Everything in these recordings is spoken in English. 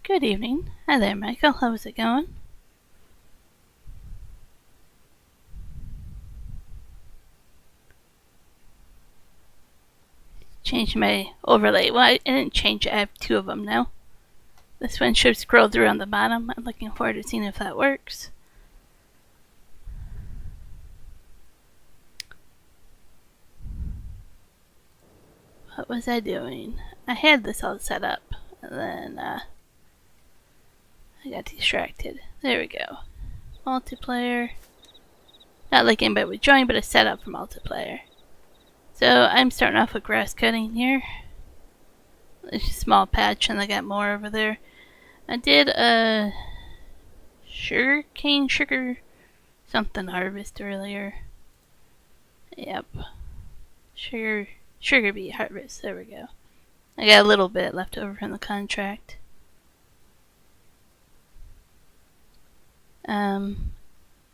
Good evening. Hi there, Michael. How's it going? Changed my overlay. Well, I didn't change it. I have two of them now. This one should scroll through on the bottom. I'm looking forward to seeing if that works. What was I doing? I had this all set up, and then I got distracted. There we go. Multiplayer. Not like anybody would join, but it's set up for multiplayer. So I'm starting off with grass cutting here. It's a small patch, and I got more over there. I did a sugar something harvest earlier. Yep. Sugar beet harvest. There we go. I got a little bit left over from the contract.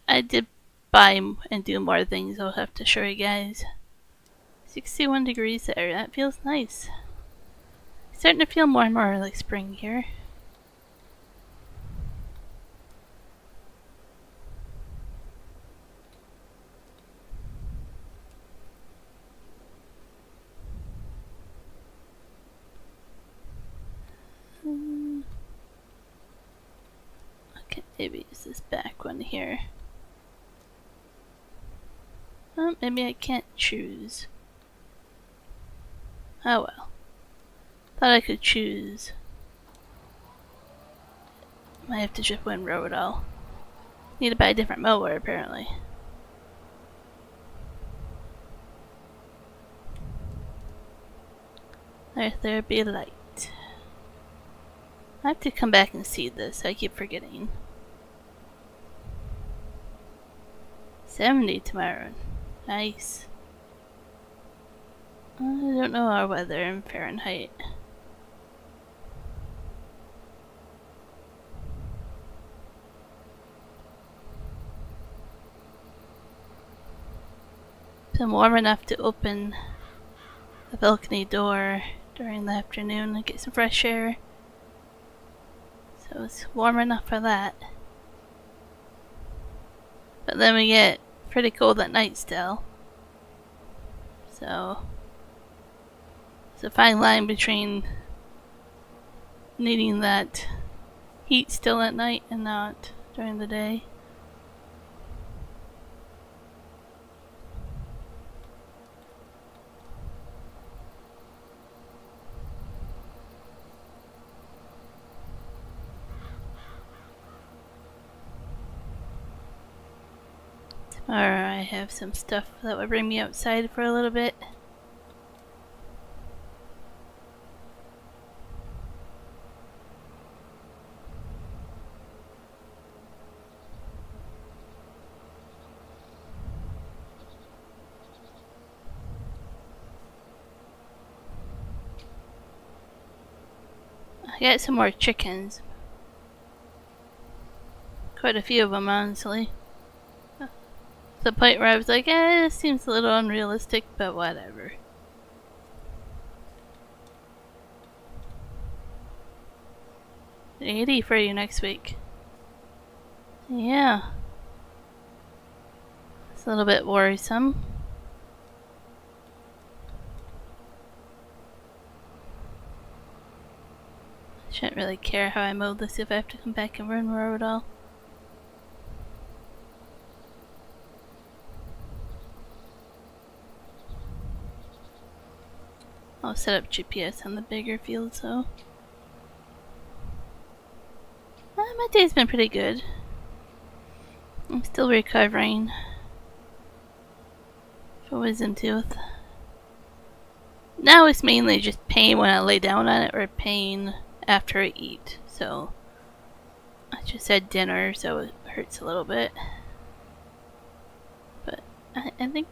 I did buy and do more things I'll have to show you guys. 61 degrees there. That feels nice. Starting to feel more and more like spring here. Okay, maybe use this back one here. Oh, maybe I can't choose. Oh well. Thought I could choose. Might have to just windrow it all. Need to buy a different mower apparently. Let there be light. I have to come back and see this. I keep forgetting. 70 tomorrow. Nice. I don't know our weather in Fahrenheit. Been warm enough to open the balcony door during the afternoon and get some fresh air. So it's warm enough for that. But then we get pretty cold at night still. So it's a fine line between needing that heat still at night and not during the day. Tomorrow I have some stuff that will bring me outside for a little bit. I got some more chickens. Quite a few of them, honestly. The point where I was like, this seems a little unrealistic, but whatever. $80 for you next week. Yeah. It's a little bit worrisome. Shouldn't really care how I mow this if I have to come back and row it all. I'll set up GPS on the bigger field, so. My day's been pretty good. I'm still recovering from wisdom tooth. Now it's mainly just pain when I lay down on it or pain after I eat. So I just had dinner, so it hurts a little bit. But I think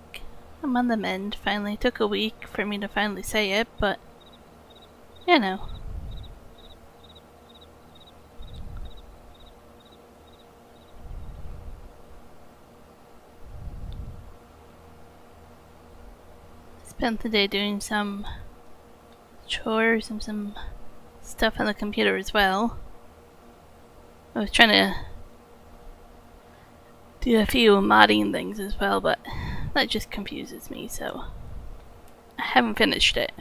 I'm on the mend finally. It took a week for me to finally say it, but you know. Spent the day doing some chores and some stuff on the computer as well. I was trying to do a few modding things as well, but that just confuses me, so I haven't finished it.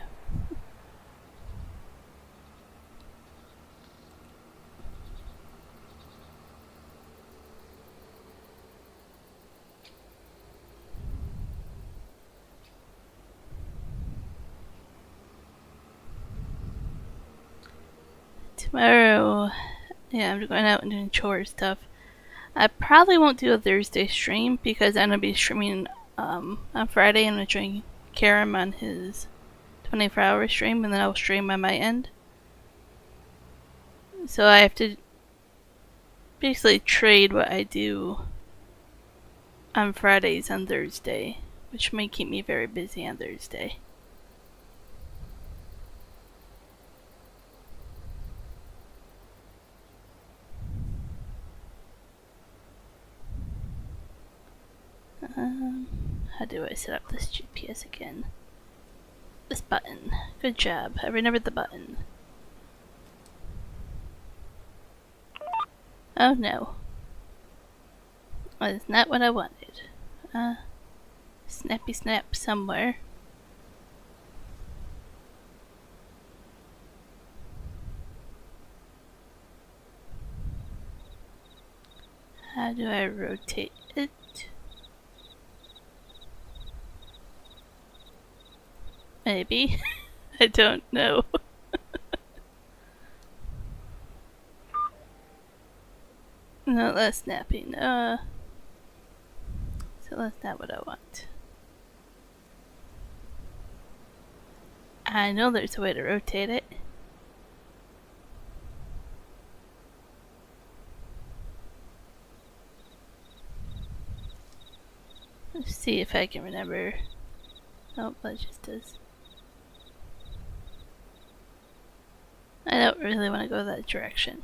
Tomorrow, yeah, I'm going out and doing chore stuff. I probably won't do a Thursday stream because I'm going to be streaming on Friday. I'm going to join Karam on his 24-hour stream, and then I'll stream on my end. So I have to basically trade what I do on Fridays on Thursday, which may keep me very busy on Thursday. How do I set up this GPS again? This button. Good job. I remembered the button. Oh no. That's not what I wanted. Snappy snap somewhere. How do I rotate it? Maybe. I don't know. No, that's snapping. So that's not what I want. I know there's a way to rotate it. Let's see if I can remember. Nope, that just does. I don't really want to go that direction.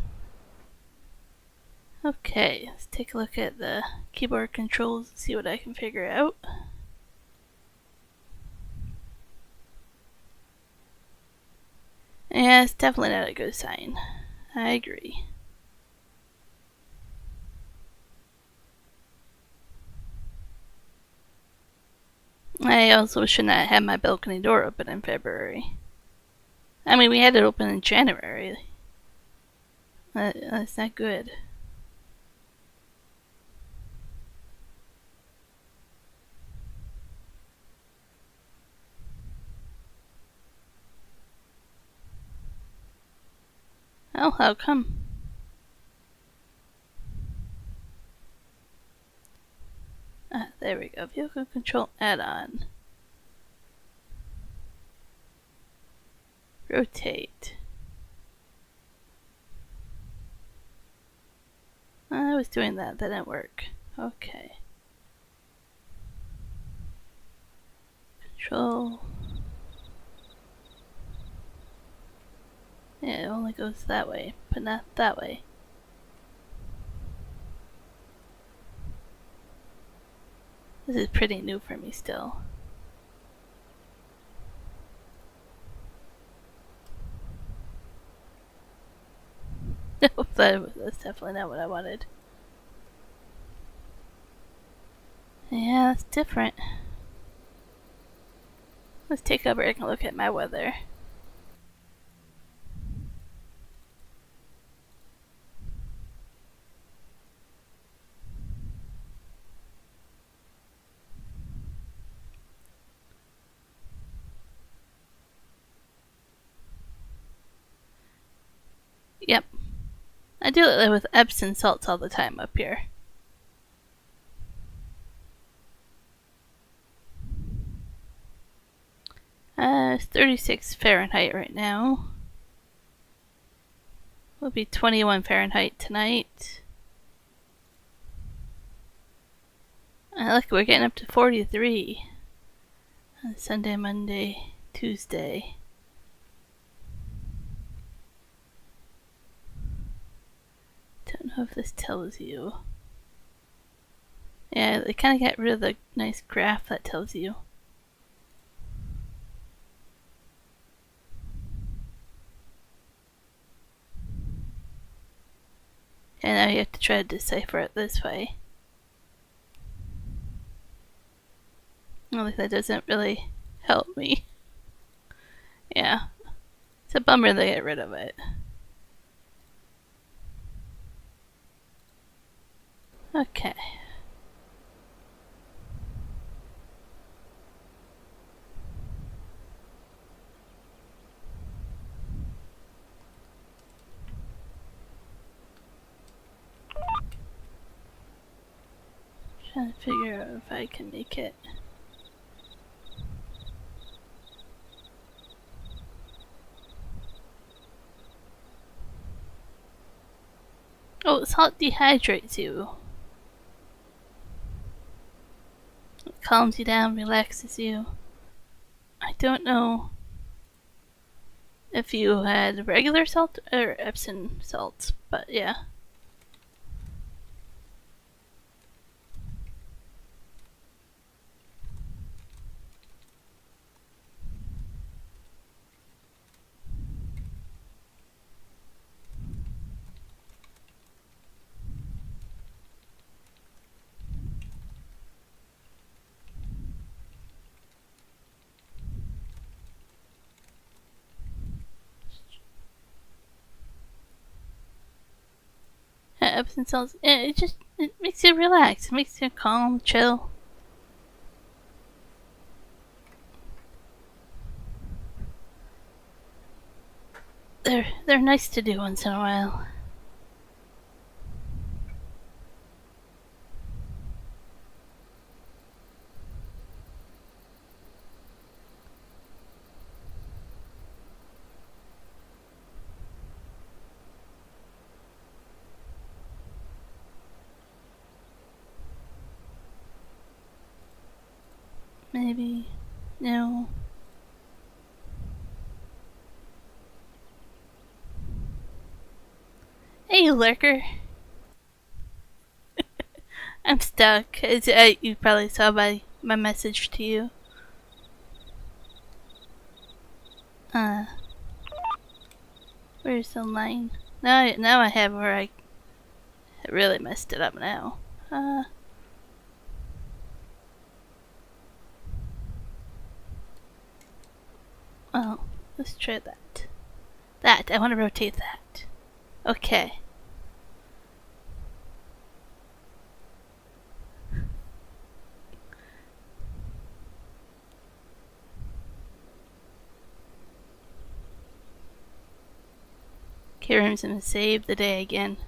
Okay, let's take a look at the keyboard controls and see what I can figure out. Yeah, it's definitely not a good sign. I agree. I also should not have my balcony door open in February. I mean, we had it open in January. That's not good. Oh, how come? There we go. Vehicle control add-on. Rotate. I was doing that. That didn't work. Okay. Control. Yeah, it only goes that way, but not that way. This is pretty new for me still. Nope, that's definitely not what I wanted. Yeah, that's different. Let's take a break and look at my weather. Yep. I do it with Epsom salts all the time up here. It's 36 Fahrenheit right now. Will be 21 Fahrenheit tonight. Look, we're getting up to 43 on Sunday, Monday, Tuesday. Don't know if this tells you. Yeah, they kind of got rid of the nice graph that tells you. And now you have to try to decipher it this way. Only that doesn't really help me. Yeah. It's a bummer they get rid of it. Okay. Trying to figure out if I can make it. Oh, salt dehydrates you. It calms you down, relaxes you. I don't know if you had regular salt or Epsom salts, but yeah. Epsom salts, it makes you relax. It makes you calm, chill. They're nice to do once in a while. Maybe. No. Hey, lurker. I'm stuck. You probably saw my message to you. Where's the line? Now I have where I really messed it up now. Well, let's try that. I want to rotate that. Okay. Karen's gonna save the day again.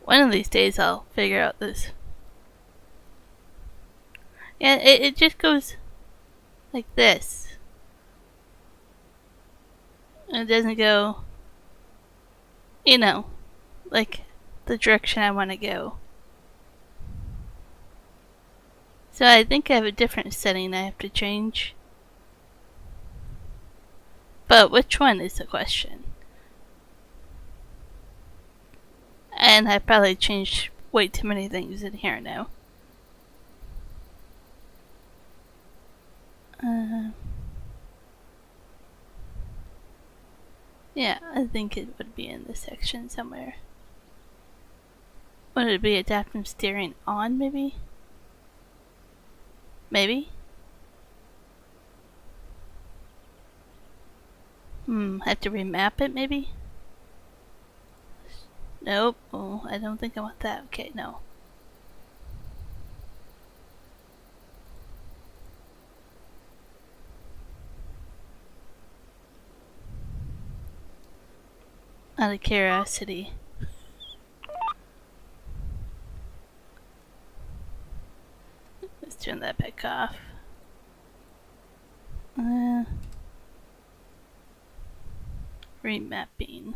One of these days I'll figure out this. Yeah, it just goes like this. It doesn't go, like the direction I want to go. So I think I have a different setting I have to change. But which one is the question? And I probably changed way too many things in here now. Yeah, I think it would be in this section somewhere. Would it be adaptive steering on, maybe? Maybe? Have to remap it, maybe? Nope. Oh, I don't think I want that. Okay, no. Out of curiosity. Let's turn that back off. Remapping.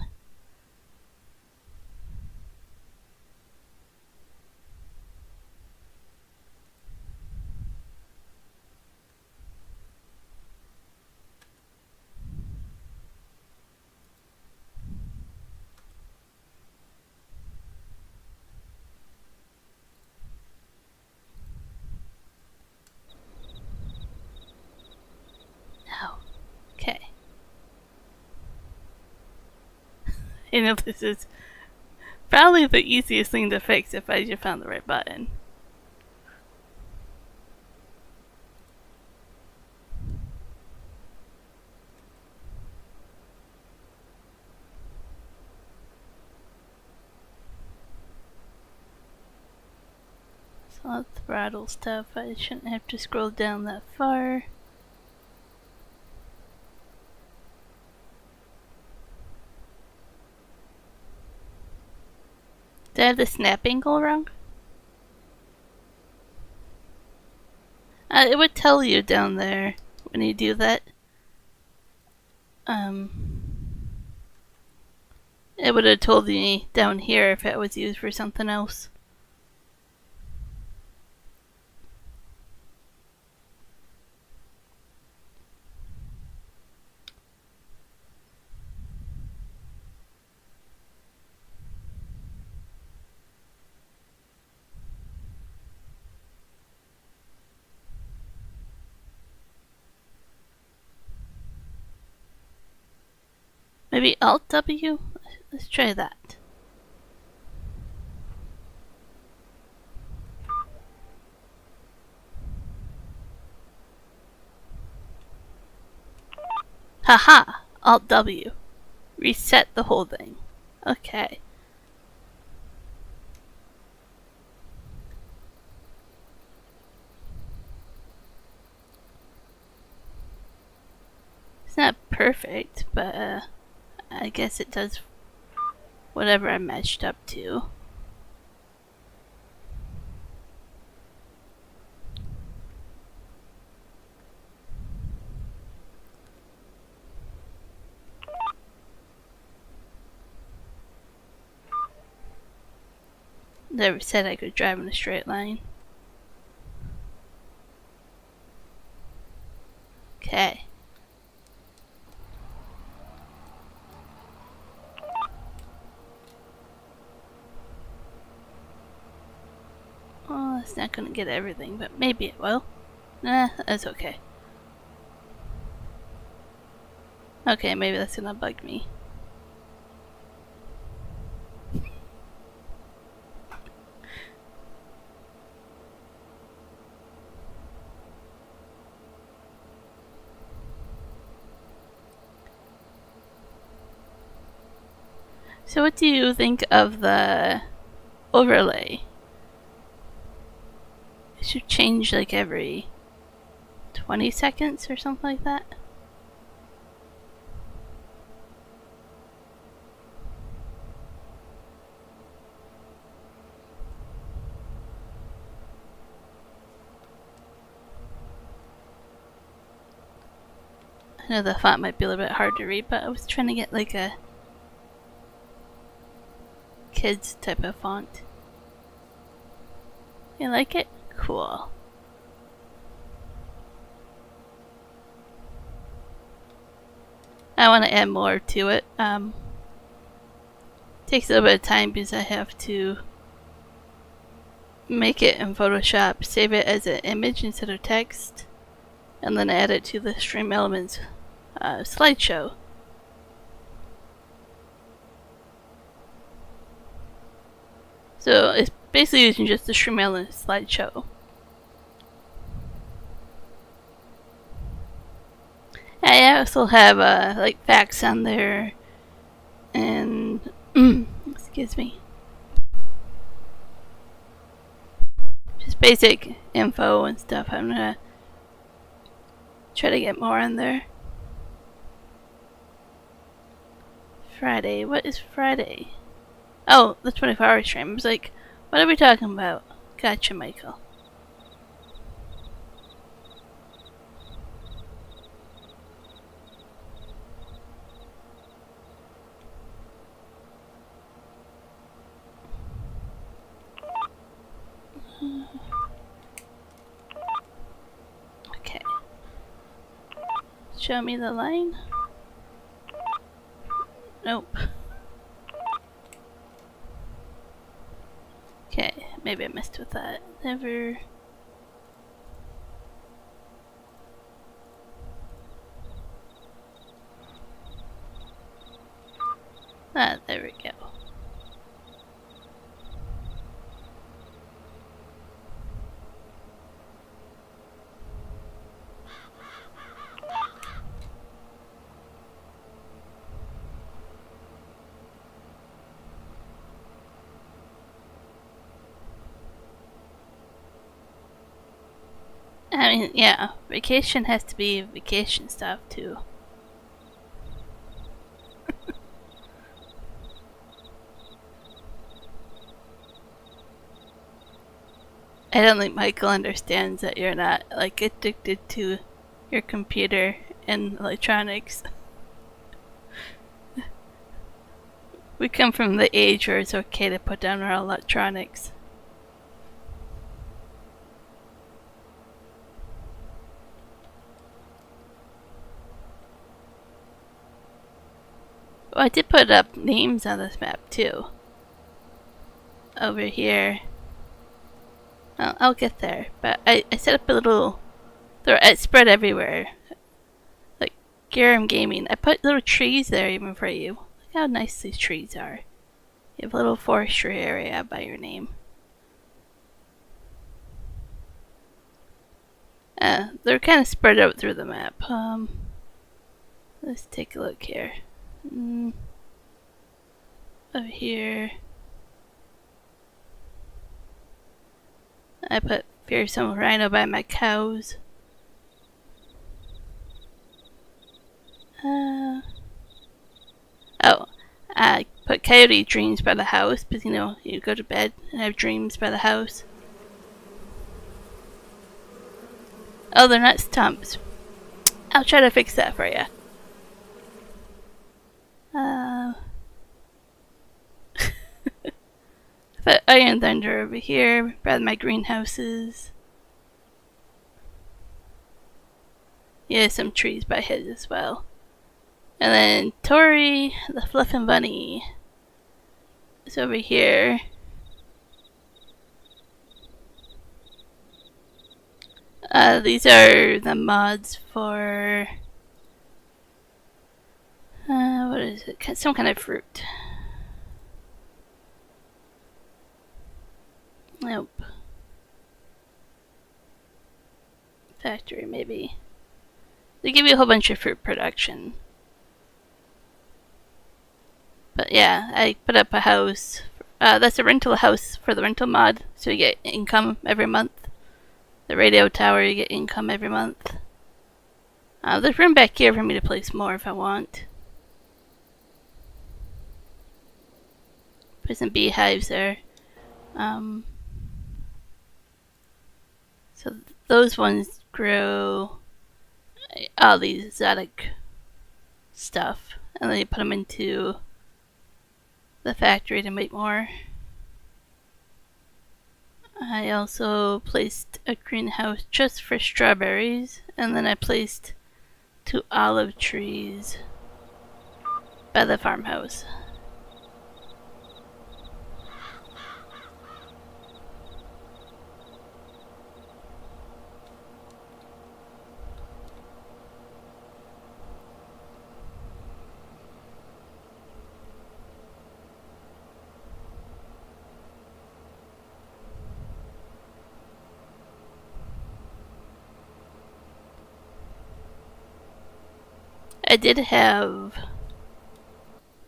No. Okay. I know this is probably the easiest thing to fix if I just found the right button. So I'll throttle stuff. I shouldn't have to scroll down that far. Did I have the snap angle wrong? It would tell you down there when you do that. It would have told me down here if it was used for something else. Maybe Alt W? Let's try that. Haha! Alt W. Reset the whole thing. Okay. It's not perfect, but I guess it does whatever I matched up to. Never said I could drive in a straight line. Okay. Well, it's not gonna get everything, but maybe it will. Nah, that's okay. Okay, maybe that's gonna bug me. So what do you think of the overlay? It should change like every 20 seconds or something like that. I know the font might be a little bit hard to read, but I was trying to get like a kids type of font. You like it? Cool. I want to add more to it. Takes a little bit of time because I have to make it in Photoshop, save it as an image instead of text, and then add it to the Stream Elements slideshow. So it's basically using just the Stream Elements slideshow. I also have like facts on there and excuse me, just basic info and stuff. I'm gonna try to get more on there. Friday, what is Friday? Oh, the 24-hour stream. I was like, what are we talking about? Gotcha, Michael. Okay. Show me the line. Nope. Okay, maybe I messed with that. Never. Ah, there we go. I mean, yeah, vacation has to be vacation stuff too. I don't think Michael understands that you're not like addicted to your computer and electronics. We come from the age where it's okay to put down our electronics. Oh, I did put up names on this map too. Over here. I'll get there, but I set up a little. It's spread everywhere. Like Garam Gaming. I put little trees there even for you. Look how nice these trees are. You have a little forestry area by your name. They're kind of spread out through the map. Let's take a look here. Over here. I put fearsome rhino by my cows. I put coyote dreams by the house, because you know, you go to bed and have dreams by the house. Oh, they're not stumps. I'll try to fix that for you. Put iron thunder over here by my greenhouses. Yeah, some trees by his as well. And then Tori, the Fluffin' Bunny, is over here. These are the mods for what is it? Some kind of fruit. Nope. Factory, maybe. They give you a whole bunch of fruit production. But yeah, I put up a house. That's a rental house for the rental mod, so you get income every month. The radio tower, you get income every month. There's room back here for me to place more if I want. Put some beehives there. So those ones grow all these exotic stuff, and then you put them into the factory to make more. I also placed a greenhouse just for strawberries, and then I placed 2 olive trees by the farmhouse. I did have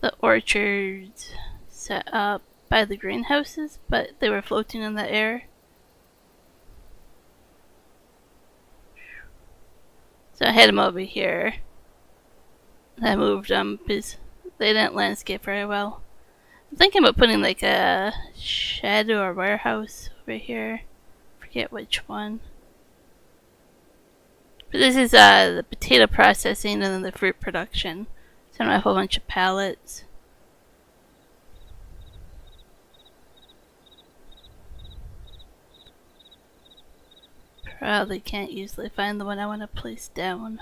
the orchards set up by the greenhouses, but they were floating in the air. So I had them over here. I moved them because they didn't landscape very well. I'm thinking about putting like a shed or a warehouse over here. Forget which one. But this is the potato processing and then the fruit production. So I have a whole bunch of pallets. Probably can't easily find the one I want to place down.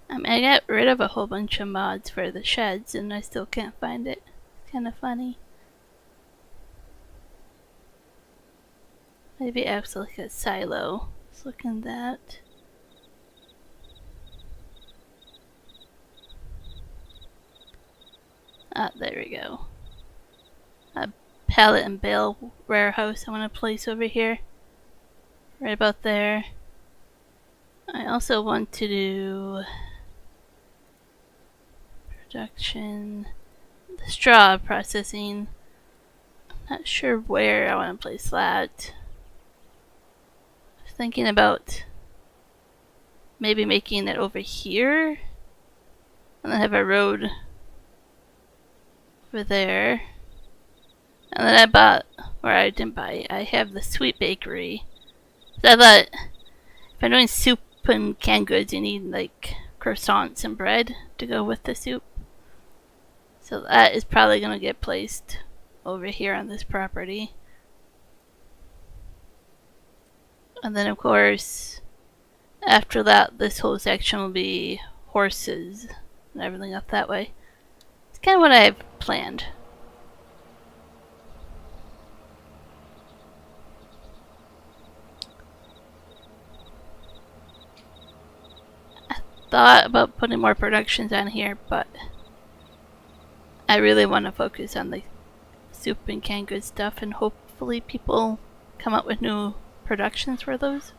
I mean, I got rid of a whole bunch of mods for the sheds and I still can't find it. It's kind of funny. Maybe acts like a silo. Let's look in that. Ah, there we go. A pallet and bale warehouse I want to place over here. Right about there. I also want to do production, the straw processing. Not sure where I want to place that. I was thinking about maybe making it over here and then have a road over there. And then I bought, or I didn't buy, I have the sweet bakery. So I thought if I'm doing soup and canned goods, you need like croissants and bread to go with the soup. So that is probably going to get placed over here on this property. And then of course, after that, this whole section will be horses and everything up that way. It's kind of what I've planned. I thought about putting more productions on here, but I really want to focus on the soup and canned goods stuff, and hopefully people come up with new productions for those.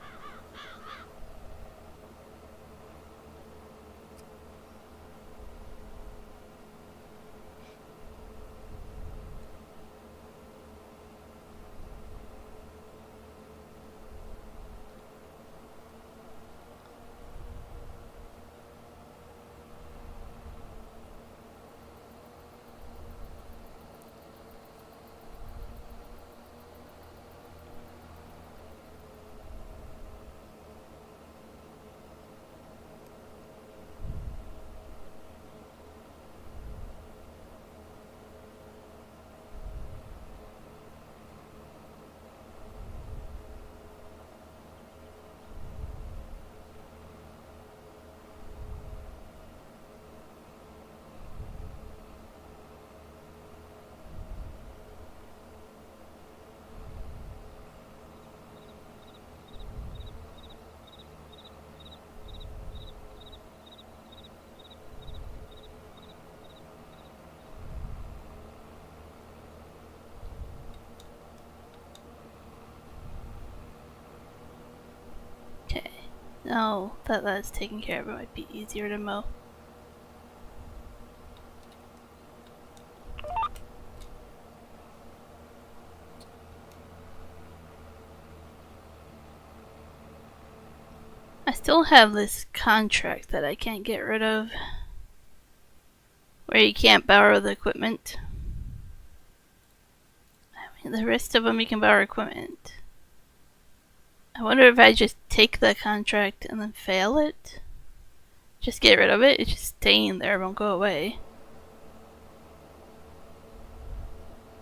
Okay, now that that's taken care of, it might be easier to mow. I still have this contract that I can't get rid of, where you can't borrow the equipment. I mean, the rest of them you can borrow equipment. I wonder if I just take the contract and then fail it? Just get rid of it? It's just staying there, it won't go away.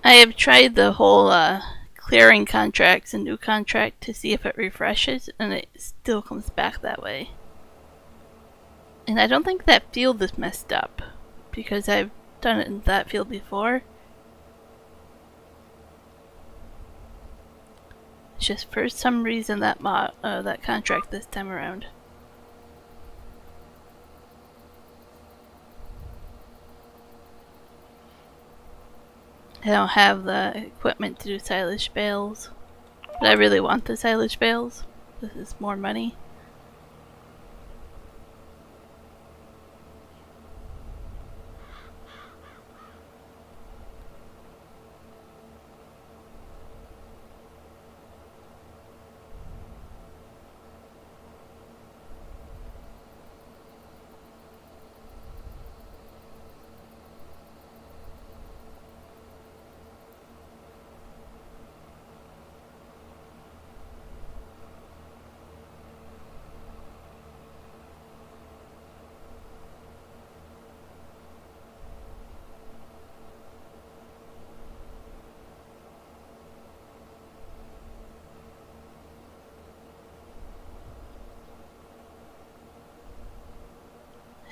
I have tried the whole clearing contracts and new contract to see if it refreshes, and it still comes back that way. And I don't think that field is messed up, because I've done it in that field before. It's just for some reason that that contract this time around. I don't have the equipment to do silage bales, but I really want the silage bales. This is more money.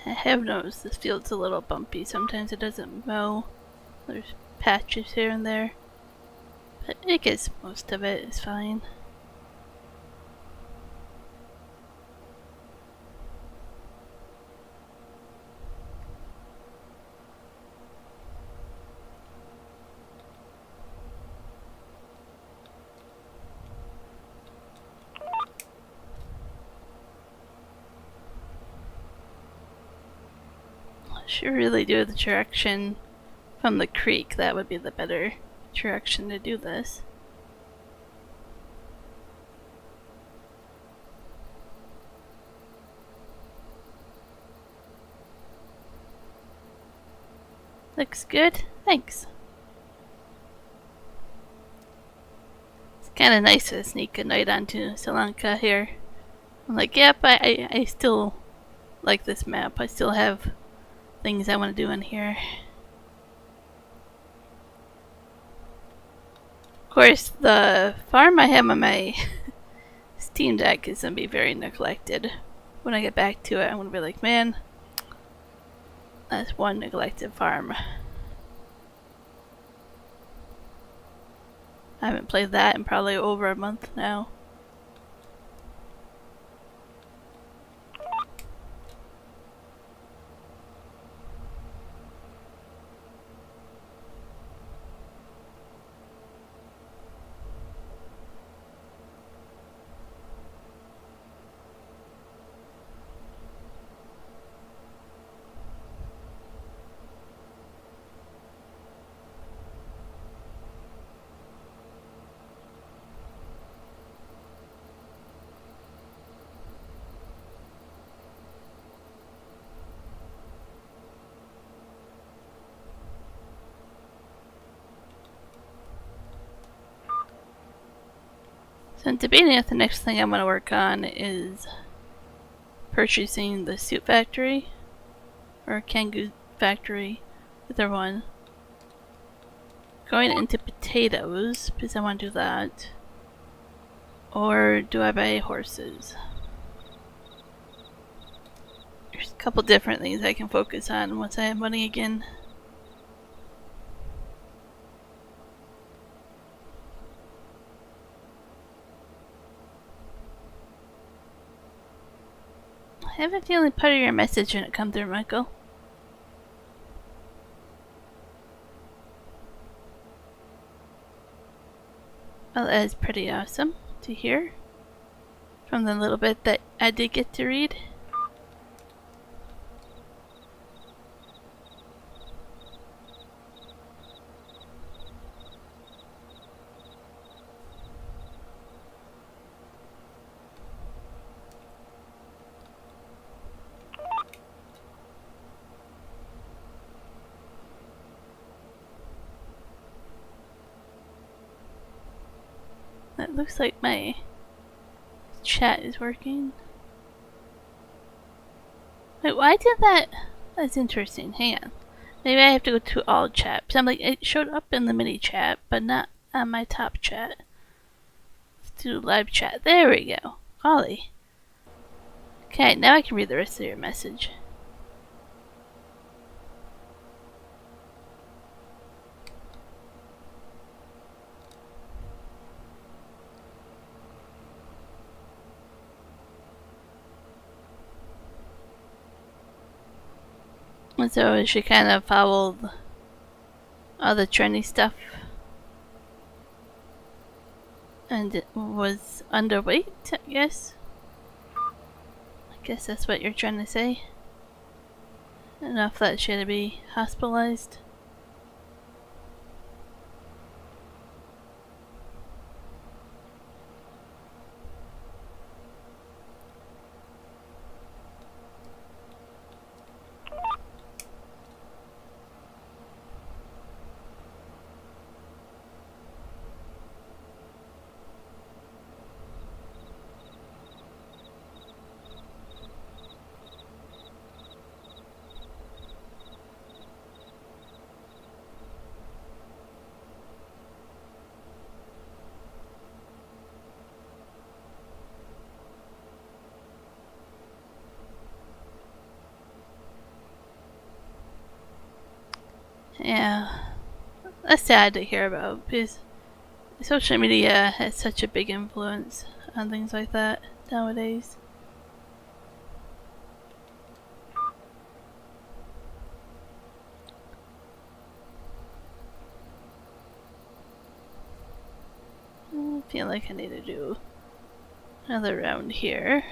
I have noticed this field's a little bumpy. Sometimes it doesn't mow. There's patches here and there. But I guess most of it is fine. Should really do the direction from the creek. That would be the better direction to do this. Looks good. Thanks. It's kind of nice to sneak a night onto Zielonka here. I'm like, yep, I still like this map. I still have things I want to do in here. Of course, the farm I have on my Steam Deck is going to be very neglected. When I get back to it, I'm going to be like, man, that's one neglected farm. I haven't played that in probably over a month now. So I'm debating if the next thing I'm going to work on is purchasing the suit factory or Kangoo factory, either one. Going into potatoes because I want to do that. Or do I buy horses? There's a couple different things I can focus on once I have money again. I have a feeling part of your message didn't come through, Michael. Well, that is pretty awesome to hear. From the little bit that I did get to read. It looks like my chat is working. Wait, why did that? That's interesting. Hang on. Maybe I have to go to all chat. I'm like, it showed up in the mini chat, but not on my top chat. Let's do live chat. There we go. Golly. Okay, now I can read the rest of your message. And so she kind of followed all the trendy stuff and it was underweight, I guess. I guess that's what you're trying to say. Enough that she had to be hospitalized. Yeah, that's sad to hear about because social media has such a big influence on things like that nowadays. I feel like I need to do another round here.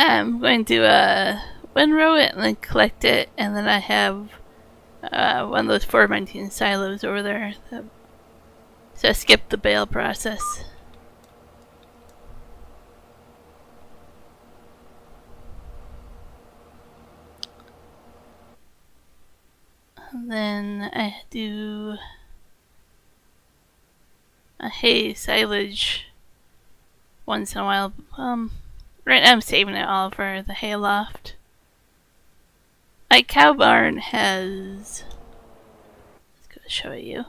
I'm going to windrow it and then collect it, and then I have one of those 419 silos over there. So I skipped the bale process. And then I do a hay silage once in a while. Right now I'm saving it all for the hay loft. My cow barn has... Let's go show you.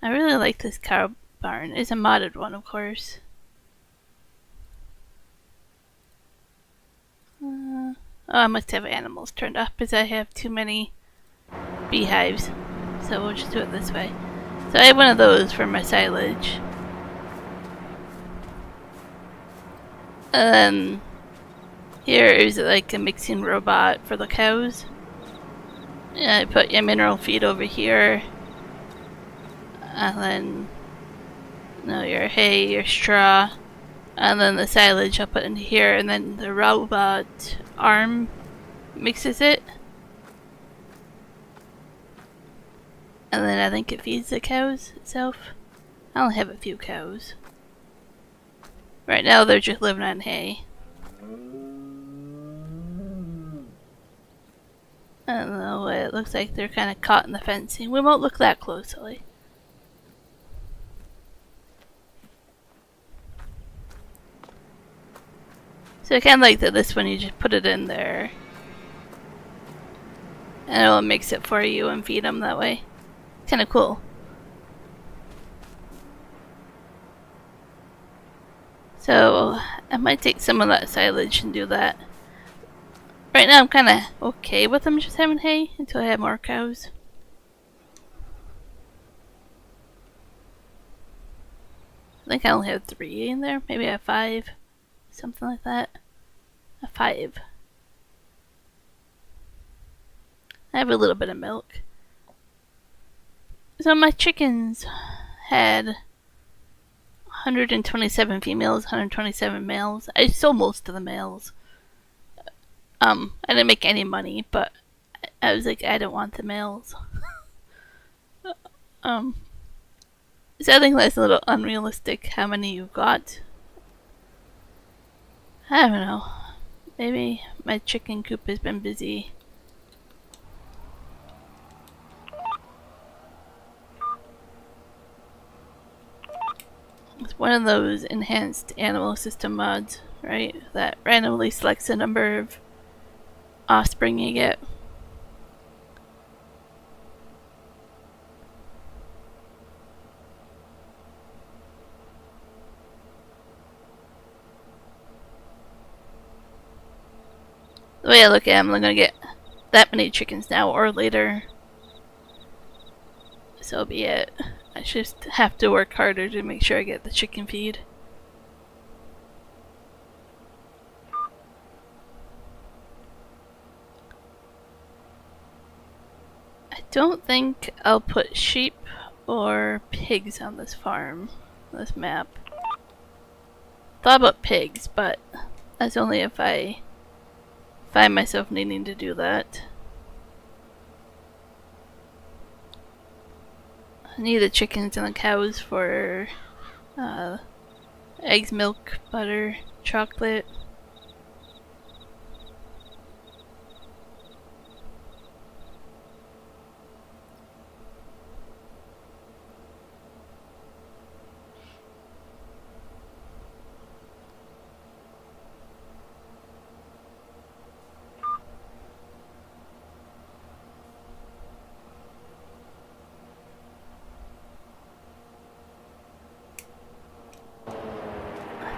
I really like this cow barn. It's a modded one, of course. Oh, I must have animals turned off because I have too many beehives. So we'll just do it this way. So I have one of those for my silage. And then here is like a mixing robot for the cows. And I put your mineral feed over here. And then your hay, your straw. And then the silage I'll put into here. And then the robot arm mixes it. And then I think it feeds the cows itself. I only have a few cows. Right now they're just living on hay. I don't know, it looks like they're kind of caught in the fencing. We won't look that closely. So I kind of like that this one you just put it in there. And it will mix it for you and feed them that way. Kind of cool. So I might take some of that silage and do that. Right now I'm kind of okay with them just having hay until I have more cows. I think I only have 3 in there. Maybe I have 5. Something like that. A 5. I have a little bit of milk. So my chickens had 127 females, 127 males. I sold most of the males. I didn't make any money, but I was like, I don't want the males. So I think that's a little unrealistic how many you got. I don't know. Maybe my chicken coop has been busy. It's one of those enhanced animal system mods, right? That randomly selects the number of offspring you get. The way I look at it, I'm gonna get that many chickens now or later. So be it. I just have to work harder to make sure I get the chicken feed. I don't think I'll put sheep or pigs on this farm, this map. Thought about pigs, but that's only if I find myself needing to do that. I need the chickens and the cows for eggs, milk, butter, chocolate.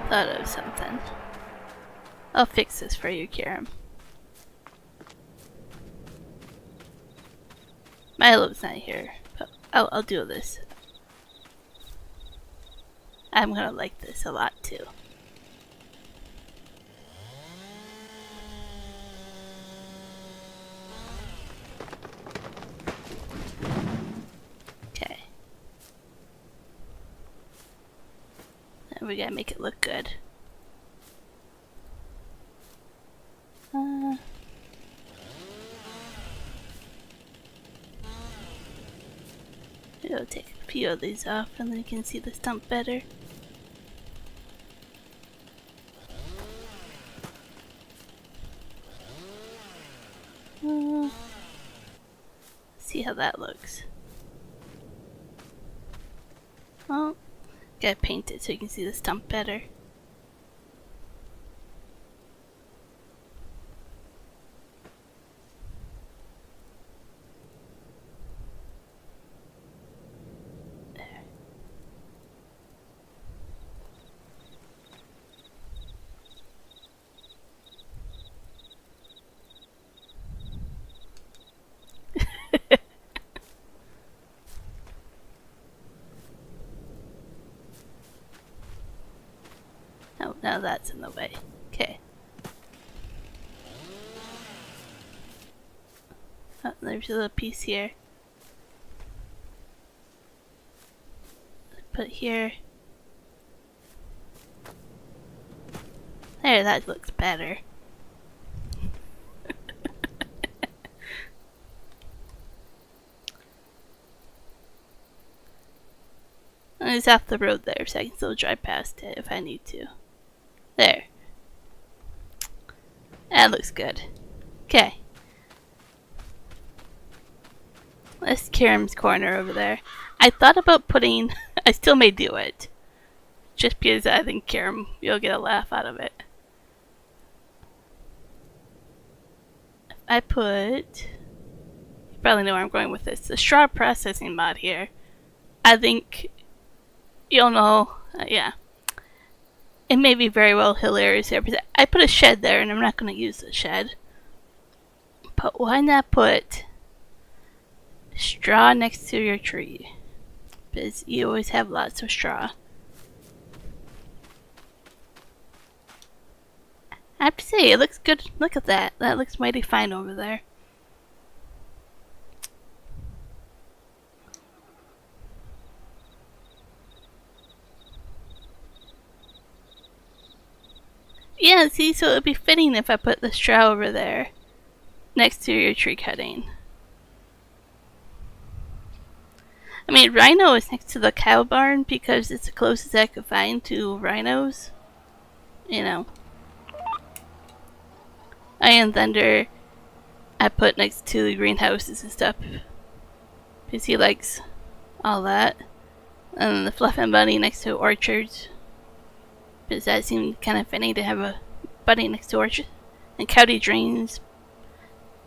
Thought of something. I'll fix this for you, Kieran. Milo's not here, but I'll do this. I'm gonna like this a lot too. Okay. Now we gotta make it look good. I'll take a few of these off and then you can see the stump better. See how that looks. Well, gotta paint it so you can see the stump better. Oh, now that's in the way. Okay. Oh, there's a little piece here. Put here. There, that looks better. And it's off the road there, so I can still drive past it if I need to. There. That looks good. Okay. That's Karam's corner over there. I thought about putting... I still may do it. Just because I think Karam, you'll get a laugh out of it. I put... You probably know where I'm going with this. The straw processing mod here. I think you'll know... yeah. It may be very well hilarious here, because I put a shed there and I'm not going to use the shed. But why not put straw next to your tree? Because you always have lots of straw. I have to say, it looks good. Look at that. That looks mighty fine over there. Yeah, see, so it would be fitting if I put the straw over there next to your tree cutting. I mean, rhino is next to the cow barn because it's the closest I could find to rhinos. You know. Iron Thunder I put next to the greenhouses and stuff. Because he likes all that. And then the Fluffin' Bunny next to orchards. Because that seemed kind of funny to have a bunny next to orchard. And Cowdy Dreams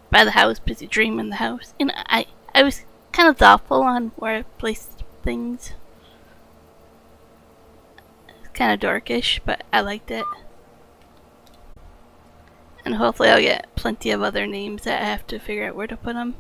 by the house because you dream in the house. And I was kind of thoughtful on where I placed things. It's kind of darkish, but I liked it. And hopefully I'll get plenty of other names that I have to figure out where to put them.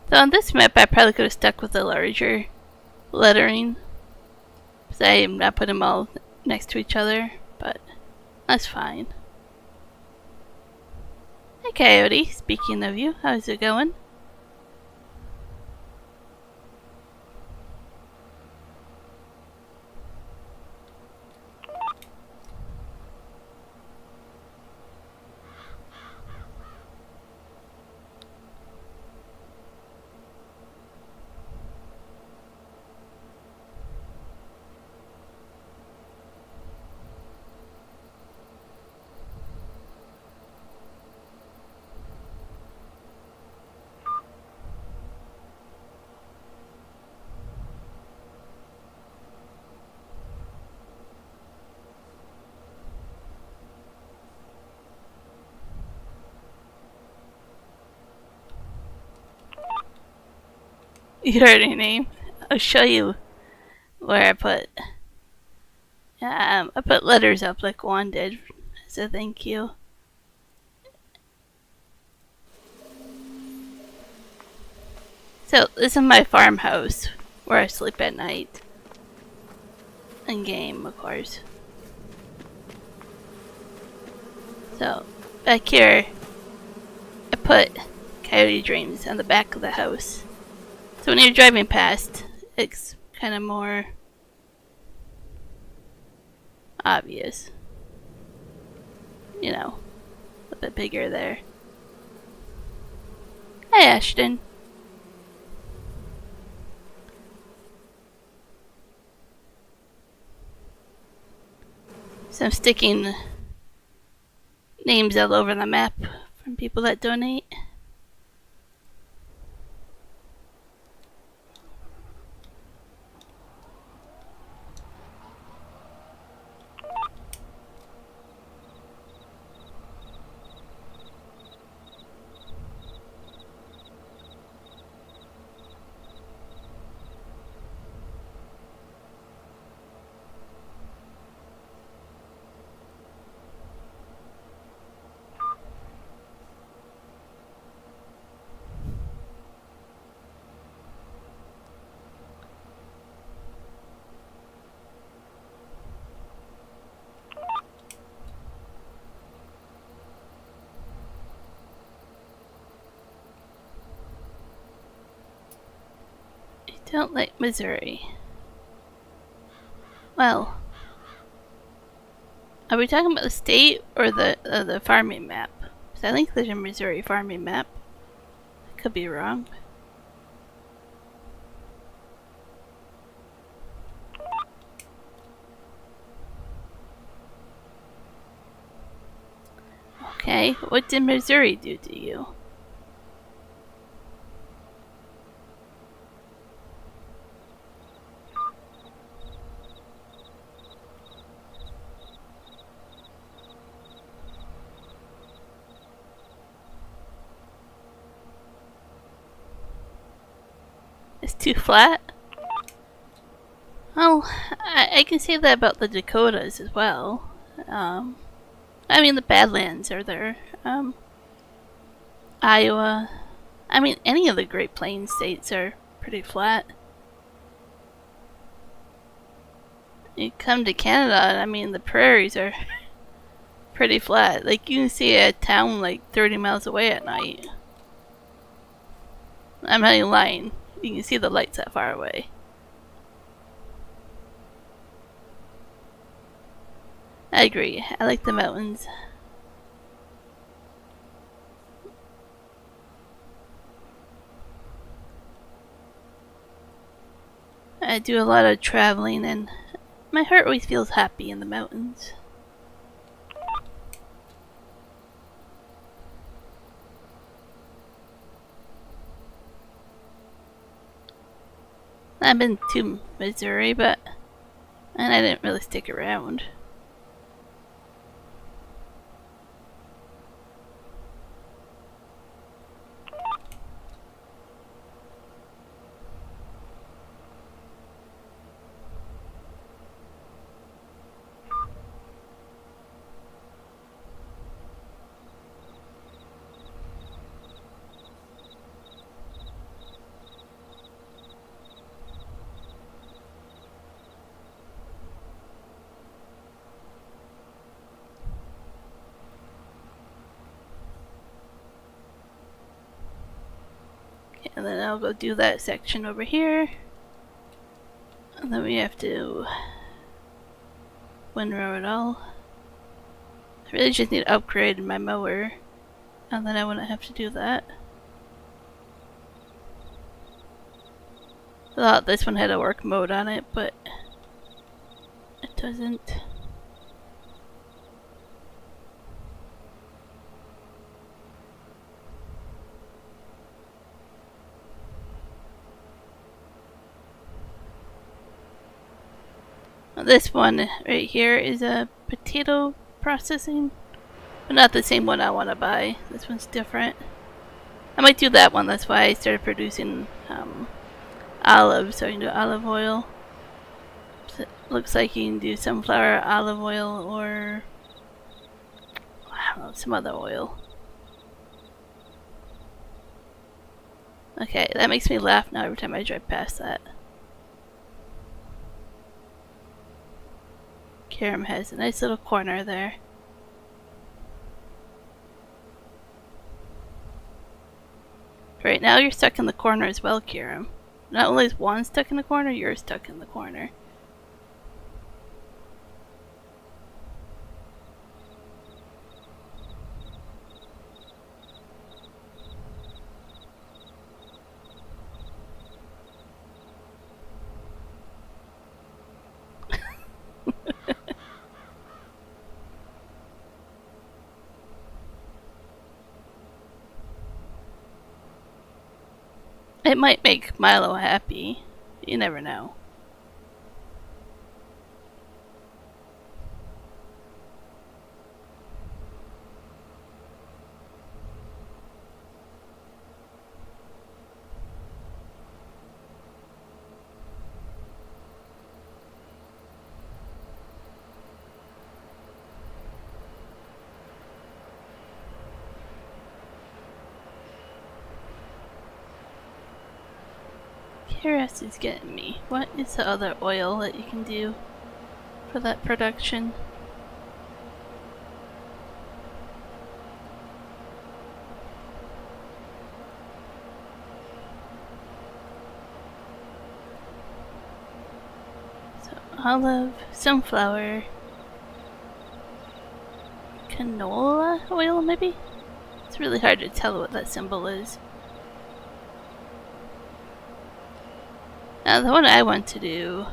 So on this map I probably could have stuck with the larger lettering. Because I am not putting them all next to each other, but that's fine. Hey Coyote, speaking of you, how's it going? You heard her name. I'll show you where I put. I put letters up like Juan did as a thank you. So this is my farmhouse where I sleep at night. And game, of course. So back here, I put Coyote Dreams on the back of the house. So when you're driving past, it's kind of more obvious. You know, a bit bigger there. Hi, Ashton. So I'm sticking names all over the map from people that donate. I don't like Missouri. Well, are we talking about the state or the farming map? Because I think there's a Missouri farming map. I could be wrong. Okay, what did Missouri do to you? It's too flat? Oh, I can say that about the Dakotas as well. I mean, the Badlands are there. Iowa. I mean, any of the Great Plains states are pretty flat. You come to Canada, and I mean, the prairies are pretty flat. Like, you can see a town like 30 miles away at night. I'm not even lying. You can see the lights that far away. I agree. I like the mountains. I do a lot of traveling, and my heart always feels happy in the mountains. I've been to Missouri, and I didn't really stick around. And then I'll go do that section over here. And then we have to windrow it all. I really just need to upgrade my mower. And then I wouldn't have to do that. I thought this one had a work mode on it, but it doesn't. This one right here is a potato processing, but not the same one I want to buy. This one's different. I might do that one. That's why I started producing olives, so I can do olive oil. So it looks like you can do sunflower, olive oil, or I don't know, some other oil. Okay, that makes me laugh now every time I drive past that. Karam has a nice little corner there. Right now you're stuck in the corner as well, Karam. Not only is one stuck in the corner, you're stuck in the corner. It might make Milo happy. You never know. Curiosity's getting me. What is the other oil that you can do for that production? So olive, sunflower, canola oil maybe? It's really hard to tell what that symbol is. Now the one I want to do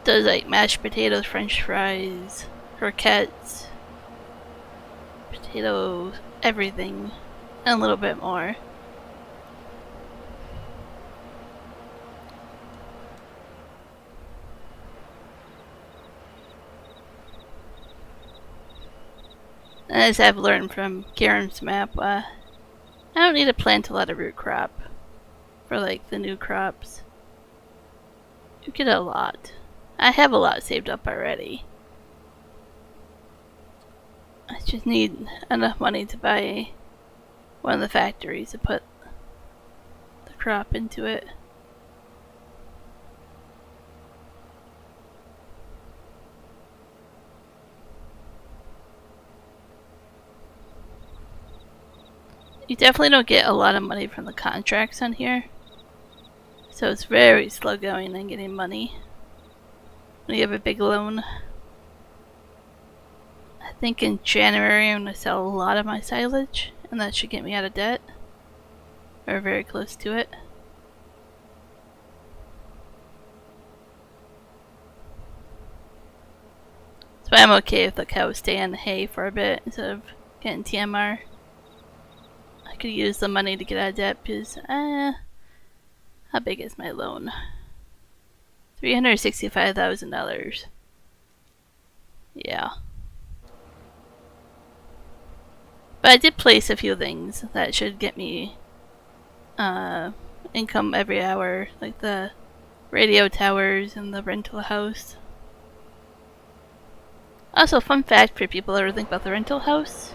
does like mashed potatoes, french fries, croquettes, potato everything, and a little bit more. As I've learned from Karen's map, I don't need to plant a lot of root crop for like the new crops. You get a lot. I have a lot saved up already. I just need enough money to buy one of the factories to put the crop into it. You definitely don't get a lot of money from the contracts on here. So it's very slow going and getting money when you have a big loan. I think in January I'm going to sell a lot of my silage, and that should get me out of debt. Or very close to it. So I'm okay if the cows stay in the hay for a bit instead of getting TMR. I could use the money to get out of debt because, how big is my loan? $365,000. Yeah. But I did place a few things that should get me income every hour, like the radio towers and the rental house. Also, fun fact for people that ever think about the rental house.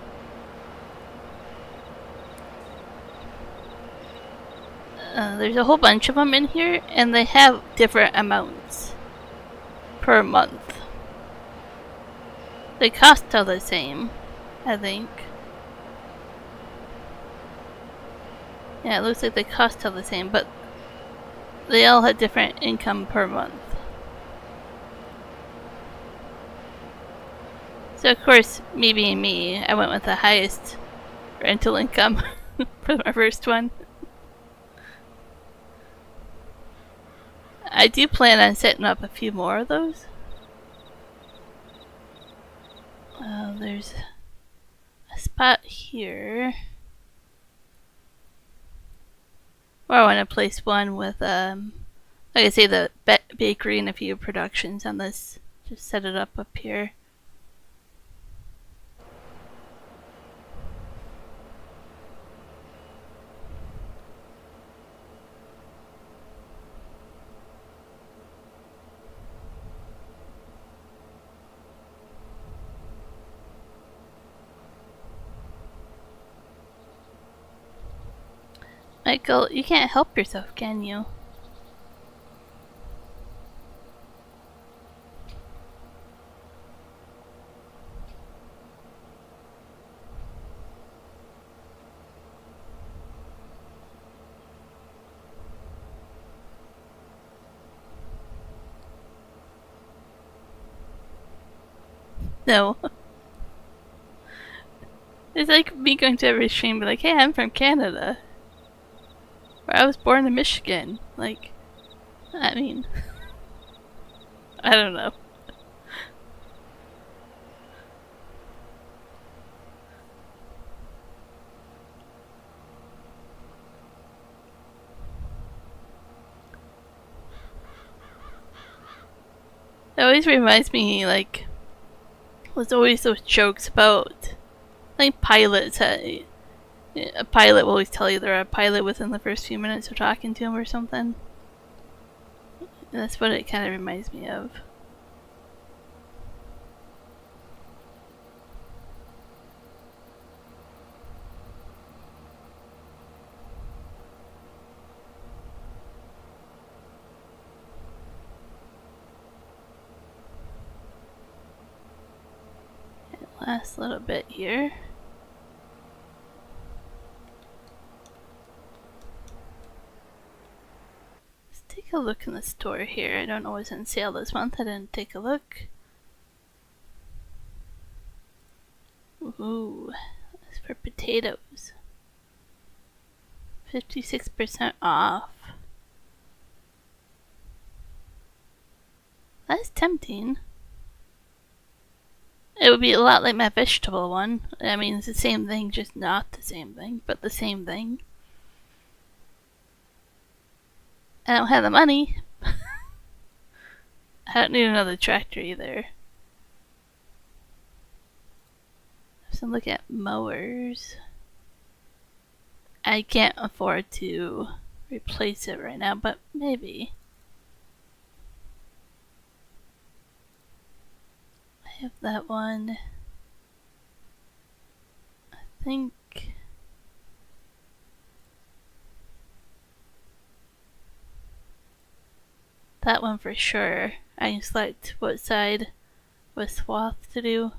There's a whole bunch of them in here, and they have different amounts per month. They cost all the same, I think. Yeah, it looks like they cost all the same, but they all have different income per month. So of course, me being me, I went with the highest rental income for my first one. I do plan on setting up a few more of those. There's a spot here where I want to place one with, like I say, the bakery and a few productions on this. Just set it up here. Michael, you can't help yourself, can you? No. It's like me going to every stream and be like, hey, I'm from Canada. Or I was born in Michigan. Like, I mean, I don't know. It always reminds me, like, was always those jokes about, like, pilots. A pilot will always tell you they're a pilot within the first few minutes of talking to him or something. And that's what it kind of reminds me of. Last little bit here. Let's take a look in the store here. I don't know what's on sale this month. I didn't take a look. Ooh, that's for potatoes. 56% off. That's tempting. It would be a lot like my vegetable one. I mean, it's the same thing, just not the same thing, but the same thing. I don't have the money. I don't need another tractor either. So look at mowers. I can't afford to replace it right now, but maybe. I have that one. I think that one for sure. I can select what side with swath to do.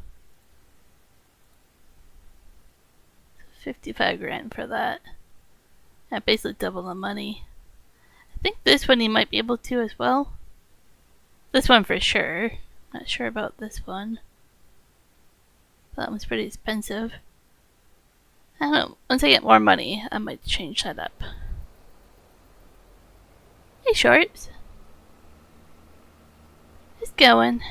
55 grand for that. I basically double the money. I think this one you might be able to as well. This one for sure. Not sure about this one. That one's pretty expensive. I don't know. Once I get more money, I might change that up. Hey, shorts. Just going.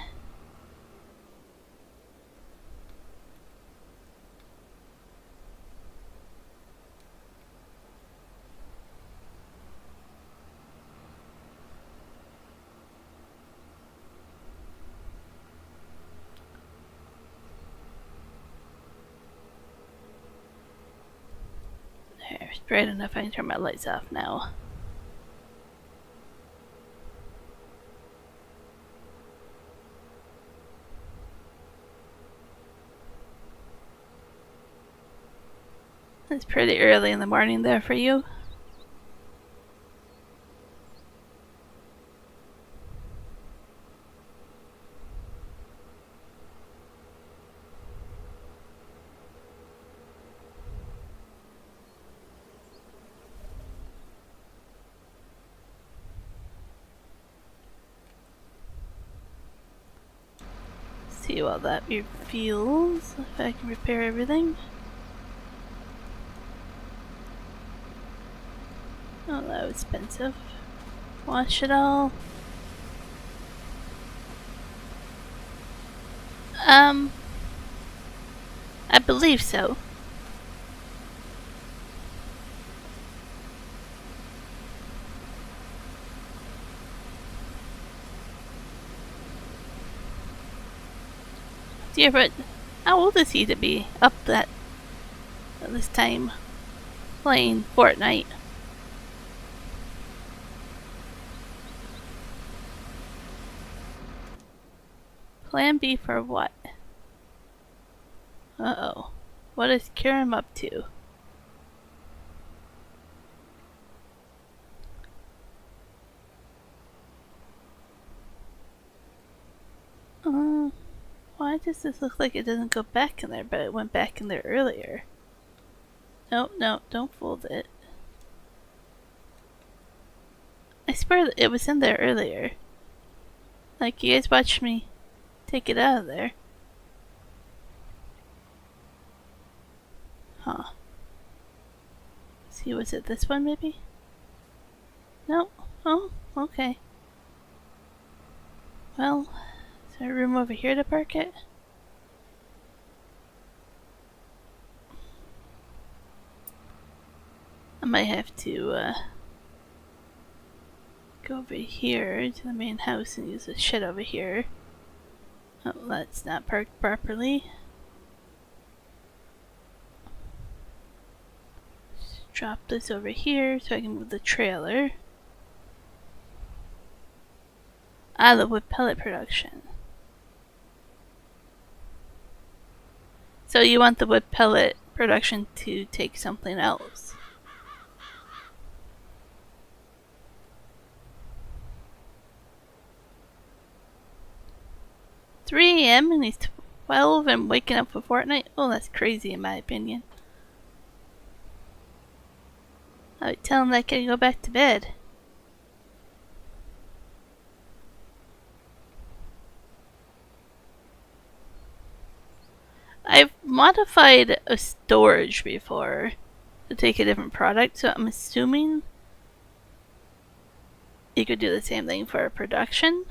There, it's bright enough I can turn my lights off now. It's pretty early in the morning there for you. See while that refuels, if I can repair everything. Oh, that was expensive. Wash it all. I believe so. Dear, but how old is he to be up that at this time playing Fortnite? Plan B for what? Uh-oh. What is Kiram up to? Why does this look like it doesn't go back in there, but it went back in there earlier? No, no, don't fold it. I swear that it was in there earlier. Like, you guys watched me take it out of there. Huh. See, was it this one maybe? No? Oh, okay. Well, is there room over here to park it? I might have to go over here to the main house and use the shed over here. Oh, that's not parked properly. Just drop this over here so I can move the trailer. Ah, the wood pellet production. So you want the wood pellet production to take something else. 3 a.m. and he's 12 and waking up for Fortnite? Oh, that's crazy in my opinion. I would tell him that I can go back to bed. I've modified a storage before to take a different product, so I'm assuming you could do the same thing for a production.